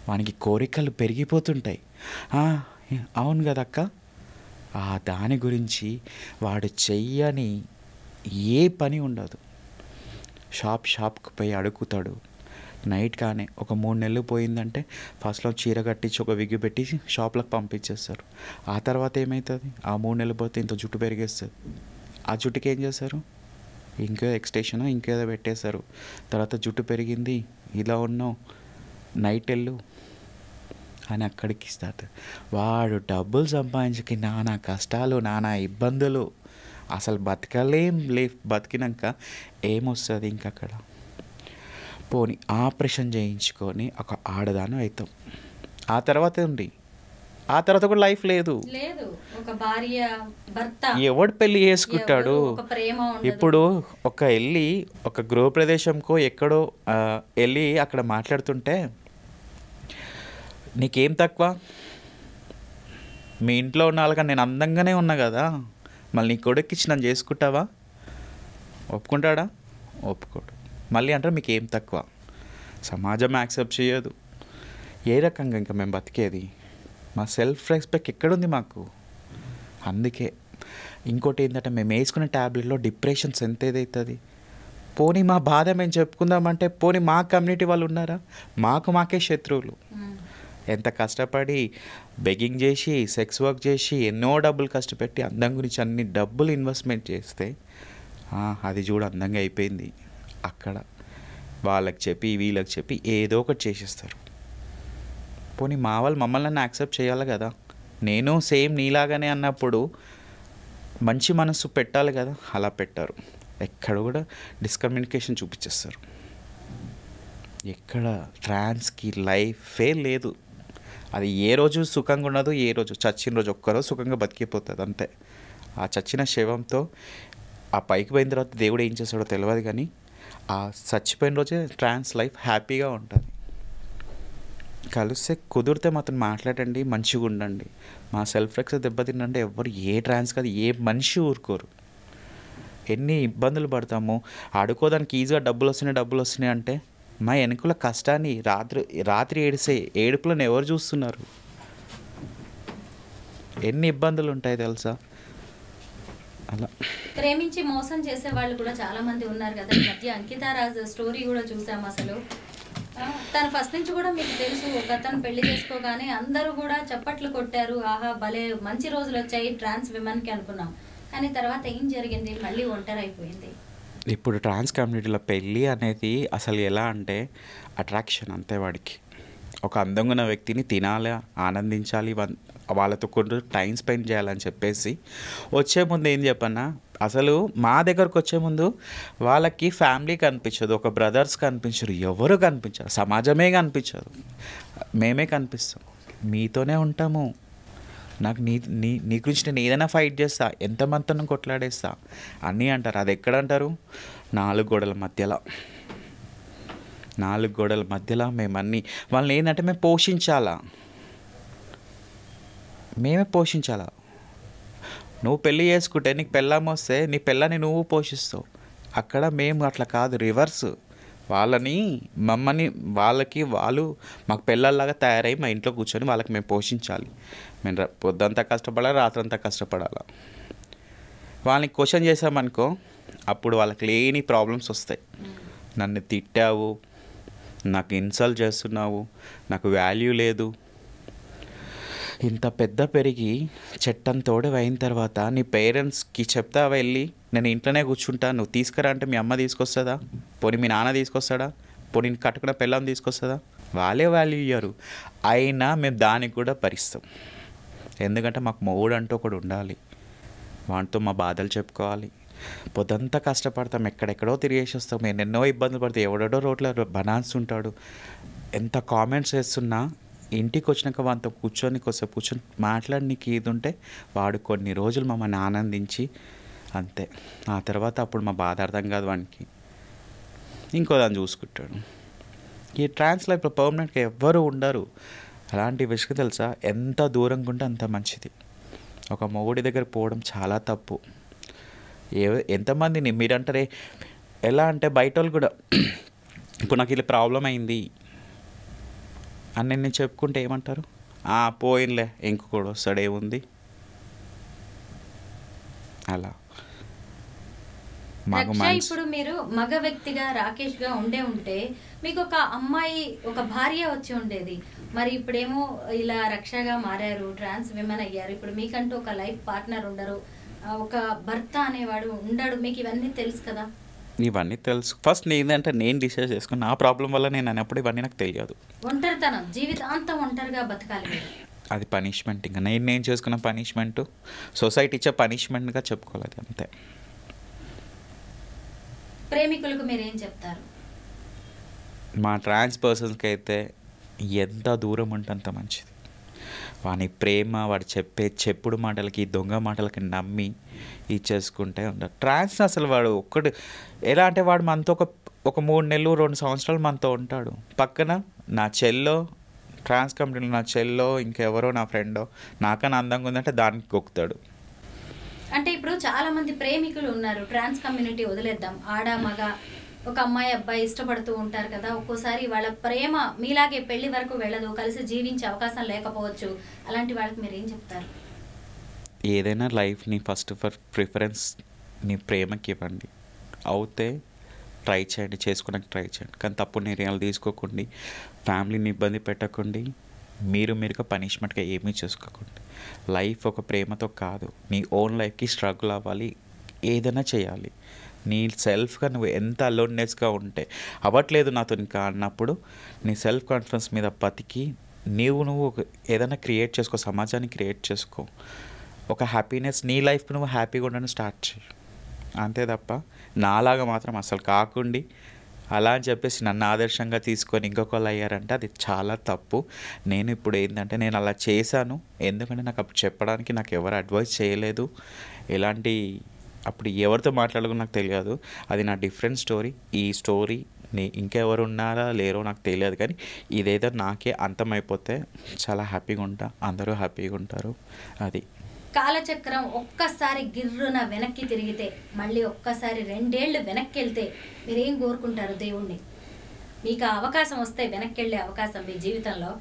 వానికి కోరికలు పెరిగిపోతుంటాయి. అవును కదక్క. దాని గురించి వాడు చెయ్యని ఏ పని ఉండదు. షాప్కి పోయి అడుగుతాడు. నైట్ కానీ ఒక 3 నెలలు పోయిందంటే ఫస్ట్లో చీర కట్టించి ఒక విగ్గు పెట్టి షాప్లకు పంపించేస్తారు. ఆ తర్వాత ఏమవుతుంది? ఆ 3 నెలలు పోతే ఇంత జుట్టు పెరిగేస్తుంది. ఆ జుట్టుకి ఏం చేస్తారు? ఇంకో ఎక్స్టెన్షన్ ఇంకేదో పెట్టేస్తారు. తర్వాత జుట్టు పెరిగింది, ఇలా ఉన్నావు, నైట్ వెళ్ళు అని అక్కడికి ఇస్తారు. వాడు డబ్బులు సంపాదించకి నానా కష్టాలు, నానా ఇబ్బందులు, అసలు బతికినాక ఏమొస్తుంది ఇంకక్కడ? పోనీ ఆపరేషన్ చేయించుకొని ఒక ఆడదానం అవుతాం. ఆ తర్వాత కూడా లైఫ్ లేదు. ఒక భార్య భర్త ఎవడు పెళ్ళి చేసుకుంటాడు? ఇప్పుడు ఒక గృహప్రదేశంకో ఎక్కడో వెళ్ళి అక్కడ మాట్లాడుతుంటే నీకేం తక్కువ? మీ ఇంట్లో ఉన్న వాళ్ళగా నేను అందంగానే ఉన్నా కదా, మళ్ళీ నీ కొడుక్కిచ్చి నన్ను చేసుకుంటావా? ఒప్పుకుంటాడా? ఒప్పుకోడు. మళ్ళీ అంటారు మీకు ఏం తక్కువ. సమాజం యాక్సెప్ట్ చేయదు. ఏ రకంగా ఇంకా మేము బతికేది? మా సెల్ఫ్ రెస్పెక్ట్ ఎక్కడుంది మాకు? అందుకే ఇంకోటి ఏంటంటే మేము వేసుకునే ట్యాబ్లెట్లో డిప్రెషన్స్ ఎంత ఏదవుతుంది. పోనీ మా బాధ మేము చెప్పుకుందామంటే పోనీ మా కమ్యూనిటీ వాళ్ళు ఉన్నారా? మాకే శత్రువులు. ఎంత కష్టపడి బెగ్గింగ్ చేసి సెక్స్ వర్క్ చేసి ఎన్నో డబ్బులు కష్టపెట్టి అందం గురించి అన్ని డబ్బులు ఇన్వెస్ట్మెంట్ చేస్తే అది చూడు అందంగా అయిపోయింది. అక్కడ వాళ్ళకి చెప్పి వీళ్ళకి చెప్పి ఏదో ఒకటి చేసేస్తారు. పోనీ మా వాళ్ళు మమ్మల్ని యాక్సెప్ట్ చేయాలి కదా. నేను సేమ్ నీలాగానే అన్నప్పుడు మంచి మనసు పెట్టాలి కదా. అలా పెట్టారు. ఎక్కడ కూడా డిస్కమ్యూనికేషన్ చూపించేస్తారు. ఎక్కడ ట్రాన్స్కి లైఫే లేదు. అది ఏ రోజు సుఖంగా ఉండదు. ఏ రోజు చచ్చిన రోజు ఒక్కరోజు సుఖంగా బతికిపోతుంది అంతే. ఆ చచ్చిన శవంతో ఆ పైకి పోయిన తర్వాత దేవుడు ఏం చేస్తాడో తెలియదు, కానీ ఆ చచ్చిపోయిన రోజే ట్రాన్స్ లైఫ్ హ్యాపీగా ఉంటుంది. కలిస్తే కుదిరితే మాత్రం మాట్లాడండి, మంచిగా ఉండండి. మా సెల్ఫ్ రెస్పెక్ట్ దెబ్బతిందంటే ఎవరు ఏ ట్రాన్స్ కాదు ఏ మనిషి ఊరుకోరు. ఎన్ని ఇబ్బందులు పడతాము. ఆడుకోదానికి ఈజీగా డబ్బులు వస్తున్నాయి అంటే మా వెనుకల కష్టాన్ని రాత్రి ఏడిసే ఏడుపులను ఎవరు చూస్తున్నారు? ఎన్ని ఇబ్బందులు ఉంటాయి తెలుసా? అలా ప్రేమించి మోసం చేసే వాళ్ళు కూడా చాలా మంది ఉన్నారు కదా. ఈ మధ్య అంకితా రాజ్ స్టోరీ కూడా చూసాం. అసలు తను ఫస్ట్ నుంచి కూడా మీకు తెలుసు, ఒక అతను పెళ్లి చేసుకోగానే అందరూ కూడా చప్పట్లు కొట్టారు, ఆహా భలే మంచి రోజులు వచ్చాయి ట్రాన్స్ విమెన్కి అనుకున్నాం. కానీ తర్వాత ఏం జరిగింది? మళ్ళీ ఒంటరి అయిపోయింది. ఇప్పుడు ట్రాన్స్ కమ్యూనిటీలో పెళ్ళి అనేది అసలు ఎలా అంటే అట్రాక్షన్ అంతే. వాడికి ఒక అందంగా ఉన్న వ్యక్తిని తినాలి, ఆనందించాలి, వాళ్ళతో కొన్ని టైం స్పెండ్ చేయాలని చెప్పేసి వచ్చే ముందు ఏం చెప్పన్నా, అసలు మా దగ్గరకు వచ్చే ముందు వాళ్ళకి ఫ్యామిలీ కనిపించదు, ఒక బ్రదర్స్ కనిపించరు, ఎవరు కనిపించరు, సమాజమే కనిపించదు. మేమే కనిపిస్తాం, మీతోనే ఉంటాము, నాకు నీ గురించి నేను ఏదైనా ఫైట్ చేస్తా, ఎంతమందితో కొట్లాడేస్తా అన్నీ అంటారు. అది ఎక్కడ అంటారు? 4 గోడల మధ్యలో. 4 గోడల మధ్యలో మేమన్నీ వాళ్ళని ఏంటంటే మేము మేమే పోషించాలా. నువ్వు పెళ్ళి చేసుకుంటే నీకు పెళ్ళాం వస్తే నీ పెళ్ళాన్ని నువ్వు పోషిస్తావు. అక్కడ మేము అట్లా కాదు, రివర్స్. వాళ్ళు మాకు పెళ్ళల్లాగా తయారై మా ఇంట్లో కూర్చొని వాళ్ళకి మేము పోషించాలి. మేము పొద్దంతా కష్టపడాలి, రాత్రంతా కష్టపడాలి. వాళ్ళని క్వశ్చన్ చేసామనుకో అప్పుడు వాళ్ళకి లేని ప్రాబ్లమ్స్ వస్తాయి. నన్ను తిట్టావు, నాకు ఇన్సల్ట్ చేస్తున్నావు, నాకు వాల్యూ లేదు. ఇంత పెద్ద పెరిగి చెట్టంతోడు అయిన తర్వాత నీ పేరెంట్స్కి చెప్తావా వెళ్ళి నేను ఇంట్లోనే కూర్చుంటా, నువ్వు తీసుకురా అంటే మీ అమ్మ తీసుకొస్తుందా? పోనీ మీ నాన్న తీసుకొస్తాడా? పోనీ కట్టుకున్న పిల్లని తీసుకొస్తుందా? వాళ్ళే వాల్యూ ఇయ్యరు. అయినా మేము దానికి కూడా భరిస్తాం. ఎందుకంటే మాకు మొగుడు అంటూ ఒకడు ఉండాలి, వాటితో మా బాధలు చెప్పుకోవాలి. పొద్దంతా కష్టపడతాం, ఎక్కడెక్కడో తిరిగేసి వస్తాం, మేము ఎన్నో ఇబ్బందులు పడతాం. ఎవడో రోడ్లో బనాన్స్ ఉంటాడు, ఎంత కామెంట్స్ చేస్తున్నా ఇంటికి వచ్చినాక వాటితో కూర్చొని మాట్లాడి నీకు ఇది ఉంటే వాడు కొన్ని రోజులు మమ్మల్ని ఆనందించి అంతే. ఆ తర్వాత అప్పుడు మా బాధ అర్థం కాదు వానికి, ఇంకో దాన్ని చూసుకుంటాడు. ఈ ట్రాన్స్ లైఫ్లో పర్మనెంట్గా ఎవ్వరూ ఉండరు. అలాంటి విషయం తెలుసా, ఎంత దూరంగా ఉంటే అంత మంచిది. ఒక మొగుడి దగ్గర పోవడం చాలా తప్పు. ఎంతమందిని మీరంటారే ఎలా అంటే బయట వాళ్ళు కూడా ఇప్పుడు నాకు ఇలా ప్రాబ్లం అయింది అని నేను చెప్పుకుంటే ఏమంటారు? పోయినలే ఇంకొకడు వస్తాడు, ఏముంది అలా. ఇప్పుడు మీరు మగ వ్యక్తిగా రాకేష్గా ఉంటే మీకు ఒక అమ్మాయి, ఒక భార్య వచ్చి ఉండేది. మరి ఇప్పుడేమో ఇలా రక్షగా మారారు, ట్రాన్స్ విమెన్ అయ్యారు. ఇప్పుడు మీకంటూ ఒక లైఫ్ పార్ట్నర్ ఉండరు, ఒక భర్త అనేవాడు ఉండడు. మీకు ఇవన్నీ తెలుసు కదా? ఇవన్నీ తెలుసు. ఫస్ట్ ఏంటంటే నేను డిసైడ్ చేసుకుని నా ప్రాబ్లం వల్ల నేను అన్నప్పుడు ఇవన్నీ నాకు తెలియదు. ఒంటరితనం, జీవితాంతం ఒంటరిగా బతకాలి, అది పనిష్మెంట్. ఇంకా నేను చేసుకున్న పనిష్మెంట్ సొసైటీ ఇచ్చే పనిష్మెంట్గా చెప్పుకోలేదు అంతే. ప్రేమికులకు మీరేం చెప్తారు? మా ట్రాన్స్ పర్సన్స్కి అయితే ఎంత దూరం ఉంటే అంత మంచిది. వాని ప్రేమ, వాడు చెప్పుడు మాటలకి, దొంగ మాటలకి నమ్మి ఇచ్చేసుకుంటే ఉంటాడు. ట్రాన్స్ అసలు వాడు ఒక్కడు ఎలా అంటే వాడు మనతో ఒక 3 నెలలు 2 సంవత్సరాలు మనతో ఉంటాడు. పక్కన నా చెల్లో, ట్రాన్స్ కంపెనీలో నా చెల్లో, ఇంకెవరో నా ఫ్రెండో నాకన్నా అందంగా ఉందంటే దానికి గొక్కుతాడు. అంటే ఇప్పుడు చాలా మంది ప్రేమికులు ఉన్నారు. ట్రాన్స్ కమ్యూనిటీ వదిలేద్దాం, ఆడ మగ ఒక అమ్మాయి అబ్బాయి ఇష్టపడుతూ ఉంటారు కదా. ఒక్కోసారి వాళ్ళ ప్రేమ మీలాగే పెళ్లి వరకు వెళ్ళదు, కలిసి జీవించే అవకాశం లేకపోవచ్చు. అలాంటి వాళ్ళకి మీరు ఏం చెప్తారు? ఏదైనా లైఫ్ని ఫస్ట్ ప్రిఫరెన్స్ నీ ప్రేమకి ఇవ్వండి. అవుతే ట్రై చేయండి, చేసుకోవడానికి ట్రై చేయండి. కానీ తప్పు నిర్ణయాలు తీసుకోకండి, ఫ్యామిలీని ఇబ్బంది పెట్టకండి, మీరుగా పనిష్మెంట్గా ఏమీ చేసుకోకండి. లైఫ్ ఒక ప్రేమతో కాదు, నీ ఓన్ లైఫ్కి స్ట్రగుల్ అవ్వాలి, ఏదైనా చేయాలి. నీ సెల్ఫ్గా నువ్వు ఎంత అలోన్నెస్గా ఉంటే అవ్వట్లేదు నాతో ఇంకా అన్నప్పుడు నీ సెల్ఫ్ కాన్ఫిడెన్స్ మీద బతికి నువ్వు ఏదైనా క్రియేట్ చేసుకో, సమాజాన్ని క్రియేట్ చేసుకో, ఒక హ్యాపీనెస్, నీ లైఫ్ నువ్వు హ్యాపీగా ఉండడం స్టార్ట్ చేయి. అంతే తప్ప నాలాగా మాత్రం అసలు కాకుండా అలా అని చెప్పేసి నన్ను ఆదర్శంగా తీసుకొని ఇంకొకళ్ళు అయ్యారంటే అది చాలా తప్పు. నేను ఇప్పుడు ఏంటంటే నేను అలా చేశాను, ఎందుకంటే నాకు అప్పుడు చెప్పడానికి నాకు ఎవరు అడ్వైస్ చేయలేదు. ఎలాంటి అప్పుడు ఎవరితో మాట్లాడుకుని నాకు తెలియదు. అది నా డిఫరెంట్ స్టోరీ. ఈ స్టోరీ ఇంకెవరు ఉన్నారా లేరో నాకు తెలియదు, కానీ ఇదేదో నాకే అంతమైపోతే చాలా హ్యాపీగా ఉంటా, అందరూ హ్యాపీగా ఉంటారు. అది కాలచక్రం ఒక్కసారి గిర్రున వెనక్కి తిరిగితే, మళ్ళీ ఒక్కసారి 2 ఏళ్ళు వెనక్కి వెళ్తే మీరేం కోరుకుంటారు దేవుణ్ణి? మీకు ఆ అవకాశం వస్తే, వెనక్కి వెళ్ళే అవకాశం మీ జీవితంలో,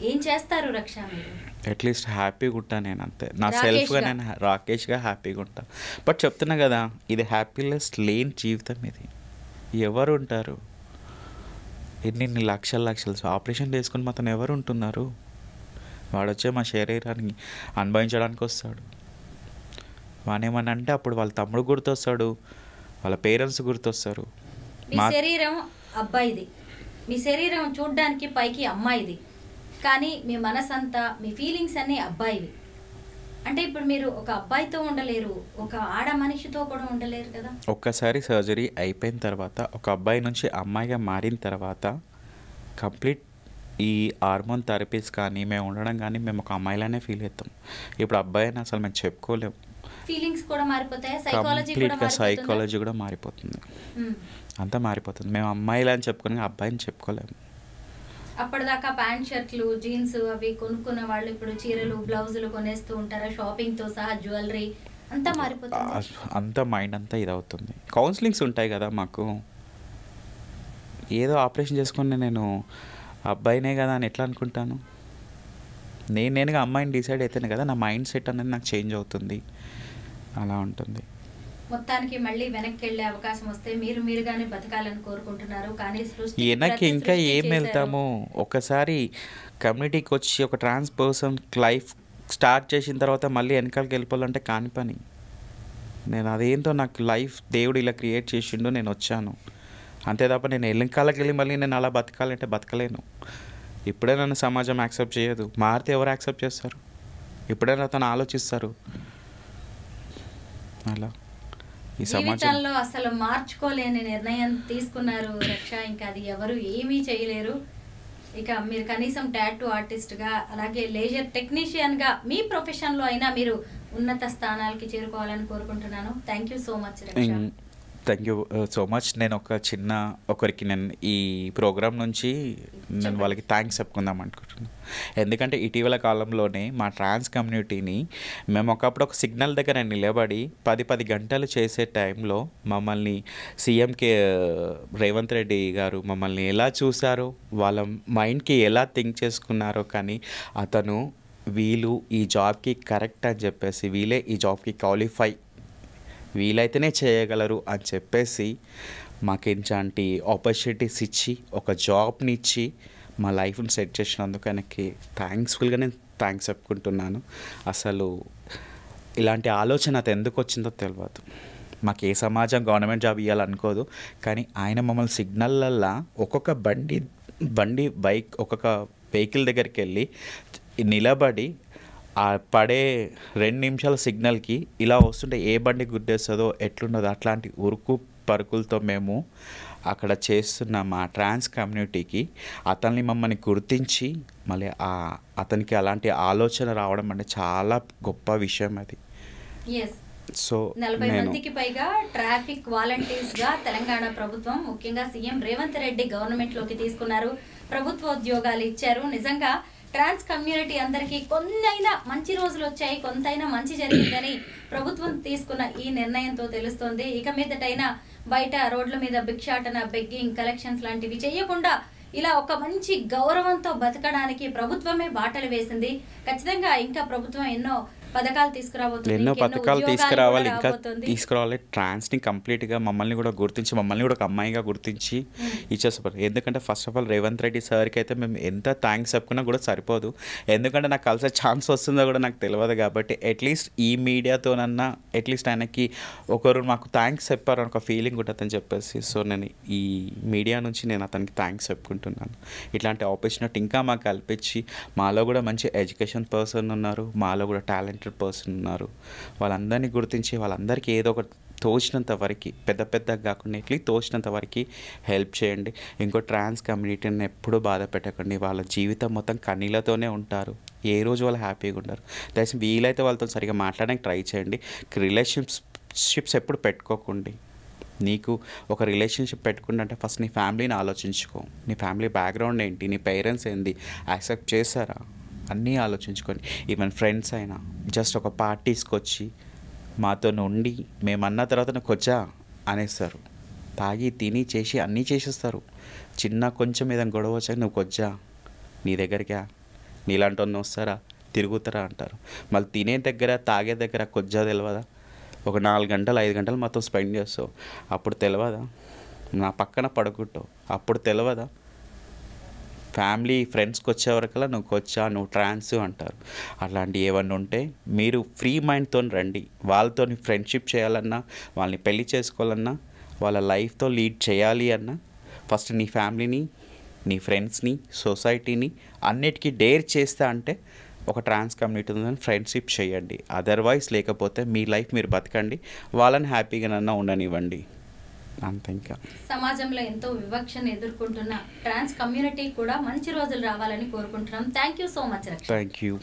ఏం చేస్తారు రక్ష మీరు? అట్లీస్ట్ హ్యాపీగా ఉంటాను నేను, అంతే. నా సెల్ఫ్గా నేను రాకేష్గా హ్యాపీగా ఉంటాను. బట్ చెప్తున్నా కదా, ఇది హ్యాపీనెస్ లేని జీవితం. ఇది ఎవరు ఉంటారు? ఎన్ని లక్షలు ఆపరేషన్ చేసుకుని మాత్రం ఎవరు ఉంటున్నారు? వాడు వచ్చే మా శరీరాన్ని అనుభవించడానికి వస్తాడు. వానేమని అంటే అప్పుడు వాళ్ళ తమ్ముడు గుర్తొస్తాడు, వాళ్ళ పేరెంట్స్ గుర్తొస్తారు. మీ శరీరం అబ్బాయిది, మీ శరీరం చూడ్డానికి పైకి అమ్మాయిది, కానీ మీ మనసంతా, మీ ఫీలింగ్స్ అన్నీ అబ్బాయివి. అంటే ఇప్పుడు మీరు ఒక అబ్బాయితో ఉండలేరు, ఒక ఆడ మనిషితో కూడా ఉండలేరు కదా. ఒక్కసారి సర్జరీ అయిపోయిన తర్వాత, ఒక అబ్బాయి నుంచి అమ్మాయిగా మారిన తర్వాత కంప్లీట్ ఈ హార్మోన్ థెరపీస్ కానీ మేము ఉండడం కానీ మేము ఒక అమ్మాయిలానే ఫీల్ అవుతాం. ఇప్పుడు అబ్బాయి అని అసలు మేము చెప్పుకోలేము. ఫీలింగ్స్ కూడా మారిపోతాయి, కంప్లీట్గా సైకాలజీ కూడా మారిపోతుంది, అంతా మారిపోతుంది. మేము అమ్మాయిలా అని చెప్పుకొని అబ్బాయిని చెప్పుకోలేము. అప్పటిదాకా ప్యాంట్ షర్ట్లు జీన్స్ అవి కొనుక్కున్న వాళ్ళు ఇప్పుడు చీరలు బ్లౌజులు కొనేస్తూ ఉంటారా, షాపింగ్తో సహా జ్యువెలరీ అంతా మారిపోతుంది. అంతా మైండ్ అంతా ఇదవుతుంది. కౌన్సిలింగ్స్ ఉంటాయి కదా మాకు. ఏదో ఆపరేషన్ చేసుకుని నేను అబ్బాయినే కదా అని ఎట్లా అనుకుంటాను? నేనుగా అమ్మాయిని డిసైడ్ అయితేనే కదా నా మైండ్ సెట్ అనేది నాకు చేంజ్ అవుతుంది. అలా ఉంటుంది. మొత్తానికి మళ్ళీ వెనక్కి వెళ్ళే అవకాశం వస్తే మీరుగానే బతకాలని కోరుకుంటున్నారు, కానీ వెనక్కి ఇంకా ఏం వెళ్తాము? ఒకసారి కమ్యూనిటీకి వచ్చి ఒక ట్రాన్స్ పర్సన్ లైఫ్ స్టార్ట్ చేసిన తర్వాత మళ్ళీ వెనకాలకి వెళ్ళిపోవాలంటే కాని పని. నేను అదేంటో నాకు లైఫ్ దేవుడు ఇలా క్రియేట్ చేసిండు, నేను వచ్చాను అంతే తప్ప నేను వెనకాలకి వెళ్ళి మళ్ళీ నేను అలా బతకాలంటే బతకలేను. ఇప్పుడే నన్ను సమాజం యాక్సెప్ట్ చేయదు, మారితే ఎవరు యాక్సెప్ట్ చేస్తారు? ఇప్పుడైనా తను ఆలోచిస్తారు. అలా ఈ సమాజంలో అసలు మార్చుకోలేని నిర్ణయం తీసుకున్నారు రక్ష, ఇంకా అది ఎవరు ఏమీ చేయలేరు. ఇక మీరు కనీసం టాటూ ఆర్టిస్ట్గా, అలాగే లేజర్ టెక్నీషియన్గా మీ ప్రొఫెషన్లో అయినా మీరు ఉన్నత స్థానాలకి చేరుకోవాలని కోరుకుంటున్నాను. థ్యాంక్ యూ సో మచ్ రక్ష. Thank you so much. నేను ఒకరికి నేను ఈ ప్రోగ్రామ్ నుంచి నేను వాళ్ళకి థ్యాంక్స్ చెప్పుకుందాం అనుకుంటున్నాను. ఎందుకంటే ఇటీవల కాలంలోనే మా ట్రాన్స్ కమ్యూనిటీని మేము ఒకప్పుడు ఒక సిగ్నల్ దగ్గర నిలబడి 10 గంటలు చేసే టైంలో మమ్మల్ని సీఎంకే రేవంత్ రెడ్డి గారు మమ్మల్ని ఎలా చూసారో, వాళ్ళ మైండ్కి ఎలా థింక్ చేసుకున్నారో, కానీ అతను వీళ్ళు ఈ జాబ్కి కరెక్ట్ అని చెప్పేసి, వీళ్ళే ఈ జాబ్కి క్వాలిఫై, వీలైతేనే చేయగలరు అని చెప్పేసి మాకు ఇలాంటి ఆపర్చునిటీస్ ఇచ్చి ఒక జాబ్ని ఇచ్చి మా లైఫ్ని సెట్ చేసినందుకు ఆయనకి థ్యాంక్స్ఫుల్గా నేను థ్యాంక్స్ చెప్పుకుంటున్నాను. అసలు ఇలాంటి ఆలోచన అది ఎందుకు వచ్చిందో తెలియదు. మాకు ఏ సమాజం గవర్నమెంట్ జాబ్ ఇవ్వాలనుకోదు, కానీ ఆయన మమ్మల్ని సిగ్నల్లల్లా ఒక్కొక్క బైక్ ఒక్కొక్క వెహికల్ దగ్గరికి వెళ్ళి నిలబడి ఆ పడే 2 నిమిషాల సిగ్నల్కి ఇలా వస్తుంటే ఏ బండి గుద్దేస్తుందో ఎట్లుండదో అట్లాంటి ఉరుకు పరుకులతో మేము అక్కడ చేస్తున్న మా ట్రాన్స్ కమ్యూనిటీకి అతన్ని మమ్మల్ని గుర్తించి మళ్ళీ అతనికి అలాంటి ఆలోచన రావడం అంటే చాలా గొప్ప విషయం అది. సో 40 మందికి పైగా ట్రాఫిక్ వాలంటీర్స్గా తెలంగాణ ప్రభుత్వం, ముఖ్యంగా సీఎం రేవంత్ రెడ్డి గవర్నమెంట్లోకి తీసుకున్నారు, ప్రభుత్వ ఉద్యోగాలు ఇచ్చారు. నిజంగా ట్రాన్స్ కమ్యూనిటీ అందరికీ కొన్నైనా మంచి రోజులు వచ్చాయి, కొంతైనా మంచి జరిగిందని ప్రభుత్వం తీసుకున్న ఈ నిర్ణయంతో తెలుస్తోంది. ఇక మీదటైనా బయట రోడ్ల మీద భిక్షాటన, బెగ్గింగ్, కలెక్షన్స్ లాంటివి చేయకుండా ఇలా ఒక మంచి గౌరవంతో బతకడానికి ప్రభుత్వమే బాటలు వేసింది. ఖచ్చితంగా ఇంకా ప్రభుత్వం ఎన్నో పథకాలు తీసుకురాబోతుంది, ఎన్నో ఇంకెన్నో పథకాలు ఉద్యోగాలు తీసుకురావాలి, కూడా ఇంకా రాబోతుంది. తీసుకురావాలి. ట్రాన్స్ని కంప్లీట్గా మమ్మల్ని కూడా గుర్తించి, మమ్మల్ని కూడా ఒక అమ్మాయిగా గుర్తించి ఇచ్చేస్తారు. ఎందుకంటే first of all Revanth Reddy సార్కి అయితే మేము ఎంత థ్యాంక్స్ చెప్పుకున్నా కూడా సరిపోదు. ఎందుకంటే నాకు కలిసే ఛాన్స్ వస్తుందో కూడా నాకు తెలియదు. కాబట్టి అట్లీస్ట్ ఈ మీడియాతోనన్నా అట్లీస్ట్ ఆయనకి ఒకరు మాకు థ్యాంక్స్ చెప్పారు అని ఒక ఫీలింగ్ ఉంటుందని చెప్పేసి, సో నేను ఈ మీడియా నుంచి నేను అతనికి థ్యాంక్స్ చెప్పుకుంటున్నాను. ఇట్లాంటి ఆపర్చునిటీ ఇంకా మాకు కల్పించి, మాలో కూడా మంచి ఎడ్యుకేషన్ పర్సన్ ఉన్నారు, మాలో కూడా టాలెంటెడ్ పర్సన్ ఉన్నారు, వాళ్ళందరినీ గుర్తించి వాళ్ళందరికీ ఏదో ఒక తోచినంత వరకు, పెద్ద పెద్దగా కాకుండా ఇట్లా తోచినంత వరకు హెల్ప్ చేయండి. ఇంకో ట్రాన్స్ కమ్యూనిటీని ఎప్పుడూ బాధ పెట్టకండి. వాళ్ళ జీవితం మొత్తం కన్నీళ్ళతోనే ఉంటారు, ఏ రోజు వాళ్ళు హ్యాపీగా ఉండరు. దయచేసి వీలైతే వాళ్ళతో సరిగా మాట్లాడడానికి ట్రై చేయండి. రిలేషన్షిప్స్ ఎప్పుడు పెట్టుకోకండి. నీకు ఒక రిలేషన్షిప్ పెట్టుకుంటే ఫస్ట్ నీ ఫ్యామిలీని ఆలోచించుకో. నీ ఫ్యామిలీ బ్యాక్గ్రౌండ్ ఏంటి, నీ పేరెంట్స్ ఏంది, యాక్సెప్ట్ చేస్తారా, అన్నీ ఆలోచించుకొని. ఈవెన్ ఫ్రెండ్స్ అయినా జస్ట్ ఒక పార్టీస్కి వచ్చి మాతో ఉండి మేమన్న తర్వాత నువ్వు వచ్చా అనేస్తారు. తాగి తిని చేసి అన్నీ చేసేస్తారు. చిన్న కొంచెం ఏదైనా గొడవ వచ్చాక నువ్వు వచ్చా, నీ దగ్గరికా, నీలాంటి వాళ్ళు వస్తారా, తిరుగుతారా అంటారు. మళ్ళీ తినే దగ్గర తాగే దగ్గర కొజ్జా తెలియదా, ఒక 4 గంటలు 5 గంటలు మాతో స్పెండ్ చేస్తావు, అప్పుడు తెలియదా, నా పక్కన పడుకుంటావు, అప్పుడు తెలియదా. ఫ్యామిలీ ఫ్రెండ్స్కి వచ్చేవరకల్లా నువ్వు వచ్చా, నువ్వు ట్రాన్స్ అంటారు. అట్లాంటివి ఏమన్నా ఉంటే మీరు ఫ్రీ మైండ్తో రండి. వాళ్ళతో ఫ్రెండ్షిప్ చేయాలన్నా, వాళ్ళని పెళ్లి చేసుకోవాలన్నా, వాళ్ళ లైఫ్తో లీడ్ చేయాలి అన్నా ఫస్ట్ నీ ఫ్యామిలీని, నీ ఫ్రెండ్స్ని, సొసైటీని అన్నిటికీ డేర్ చేస్తా అంటే ఒక ట్రాన్స్ కమ్యూనిటీ ఉందని ఫ్రెండ్షిప్ చేయండి. అదర్వైజ్ లేకపోతే మీ లైఫ్ మీరు బతకండి, వాళ్ళని హ్యాపీగానన్నా ఉండనివ్వండి, అంతే. ఇంకా సమాజంలో ఎంతో వివక్షను ఎదుర్కొంటున్న ట్రాన్స్ కమ్యూనిటీ కూడా మంచి రోజులు రావాలని కోరుకుంటున్నాం. థ్యాంక్ యూ సో మచ్ రక్ష. Thank you.